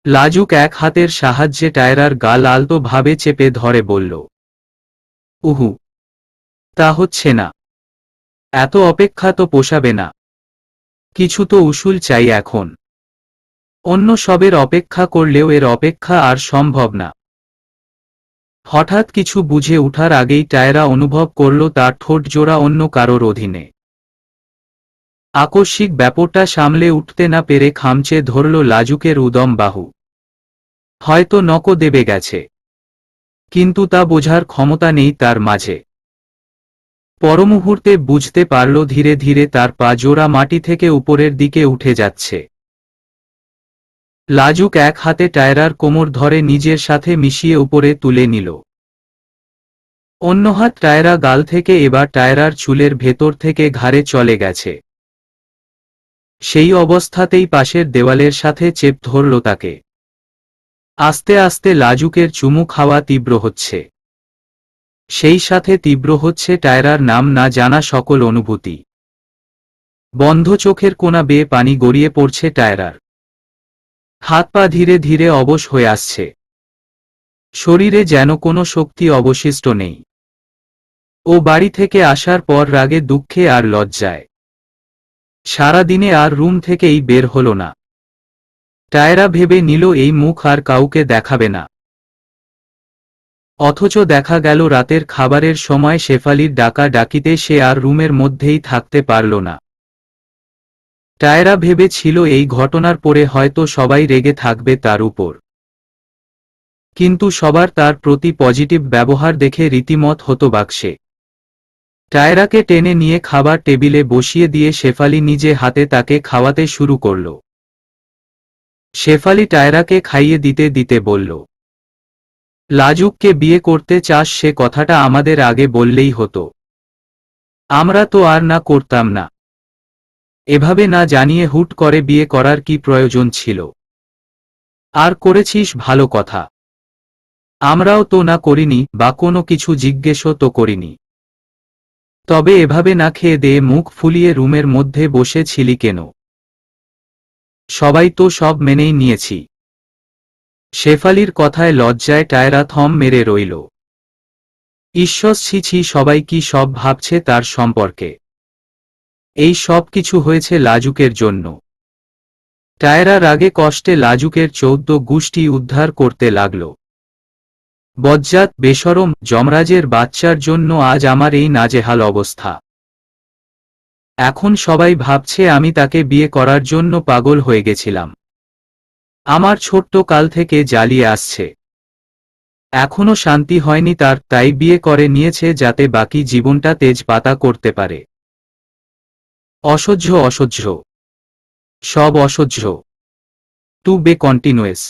A: লাজুক এক হাতের সাহায্যে টায়রার গাল আলতো ভাবে চেপে ধরে বলল, উহু, তা হচ্ছে না। এত অপেক্ষা তো পোষাবে না। কিছু তো উসুল চাই এখন। অন্য সবের অপেক্ষা করলেও এর অপেক্ষা আর সম্ভব না। হঠাৎ কিছু বুঝে উঠার আগেই টায়রা অনুভব করল তার ঠোঁট জোড়া অন্য কারোর অধীনে। আকস্মিক ব্যাপারটা সামলে উঠতে না পেরে খামচে ধরল লাজুকের উদম বাহু। হয়তো নকও দেবে গেছে, কিন্তু তা বোঝার ক্ষমতা নেই তার মাঝে। পরমুহূর্তে বুঝতে পারল ধীরে ধীরে তার পা জোড়া মাটি থেকে উপরের দিকে উঠে যাচ্ছে। লাজুক এক হাতে টায়রার কোমর ধরে নিজের সাথে মিশিয়ে উপরে তুলে নিল। অন্য হাত টায়রা গাল থেকে এবার টায়রার চুলের ভেতর থেকে ঘাড়ে চলে গেছে। সেই অবস্থাতেই পাশের দেওয়ালের সাথে চেপ ধরল তাকে। আস্তে আস্তে লাজুকের চুমু খাওয়া তীব্র হচ্ছে। সেই সাথে তীব্র হচ্ছে টায়রার নাম না জানা সকল অনুভূতি। বন্ধ চোখের কোণা বেয়ে পানি গড়িয়ে পড়ছে টায়রার। হাত পা ধীরে ধীরে অবশ হয়ে আসছে। শরীরে যেন কোনো শক্তি অবশিষ্ট নেই। ও বাড়ি থেকে আসার পর রাগে দুঃখে আর লজ্জায় সারাদিনে আর রুম থেকেই বের হল না। টায়রা ভেবে নিল এই মুখ আর কাউকে দেখাবে না। অথচ দেখা গেল রাতের খাবারের সময় শেফালির ডাকা ডাকিতে সে আর রুমের মধ্যেই থাকতে পারল না। টায়রা ভেবেছিল এই ঘটনার পরে হয়তো সবাই রেগে থাকবে তার উপর, কিন্তু সবার তার প্রতি পজিটিভ ব্যবহার দেখে রীতিমত হতবাক। টায়রাকে টেনে নিয়ে খাবার টেবিলে বসিয়ে দিয়ে শেফালি নিজে হাতে তাকে খাওয়াতে শুরু করল। শেফালি টায়রাকে খাইয়ে দিতে দিতে বলল, লাজুককে বিয়ে করতে চাস সে কথাটা আমাদের আগে বললেই হতো। আমরা তো আর না করতাম না। এভাবে না জানিয়ে হুট করে বিয়ে করার কি প্রয়োজন ছিল? আর করেছিস ভালো কথা। আমরাও তো না করিনি বা কোনো কিছু জিজ্ঞেসও তো করিনি। তবে এভাবে না খেয়ে দিয়ে মুখ ফুলিয়ে রুমের মধ্যে বসে ছিলি কেন? সবাই তো সব মেনেই নিয়েছি। শেফালির কথায় লজ্জায় টায়রা থম মেরে রইল। ঈশ্বর, ছি ছি, সবাই কি সব ভাবছে তার সম্পর্কে? এই সব কিছু হয়েছে লাজুকের জন্য। টায়রা রাগে কষ্টে লাজুকের 14 গুষ্টি উদ্ধার করতে লাগল। বজ্জাত, বেশরম, যমরাজের বাচ্চার জন্য আজ আমার এই নাজেহাল অবস্থা। এখন সবাই ভাবছে আমি তাকে বিয়ে করার জন্য পাগল হয়ে গেছিলাম। আমার ছোট্ট কাল থেকে জ্বালিয়ে আসছে। এখনো শান্তি হয়নি তার, তাই বিয়ে করে নিয়েছে যাতে বাকি জীবনটা তেজপাতা করতে পারে। অসহ্য, অসহ্য, সব অসহ্য। টু বে কন্টিনিউয়াস।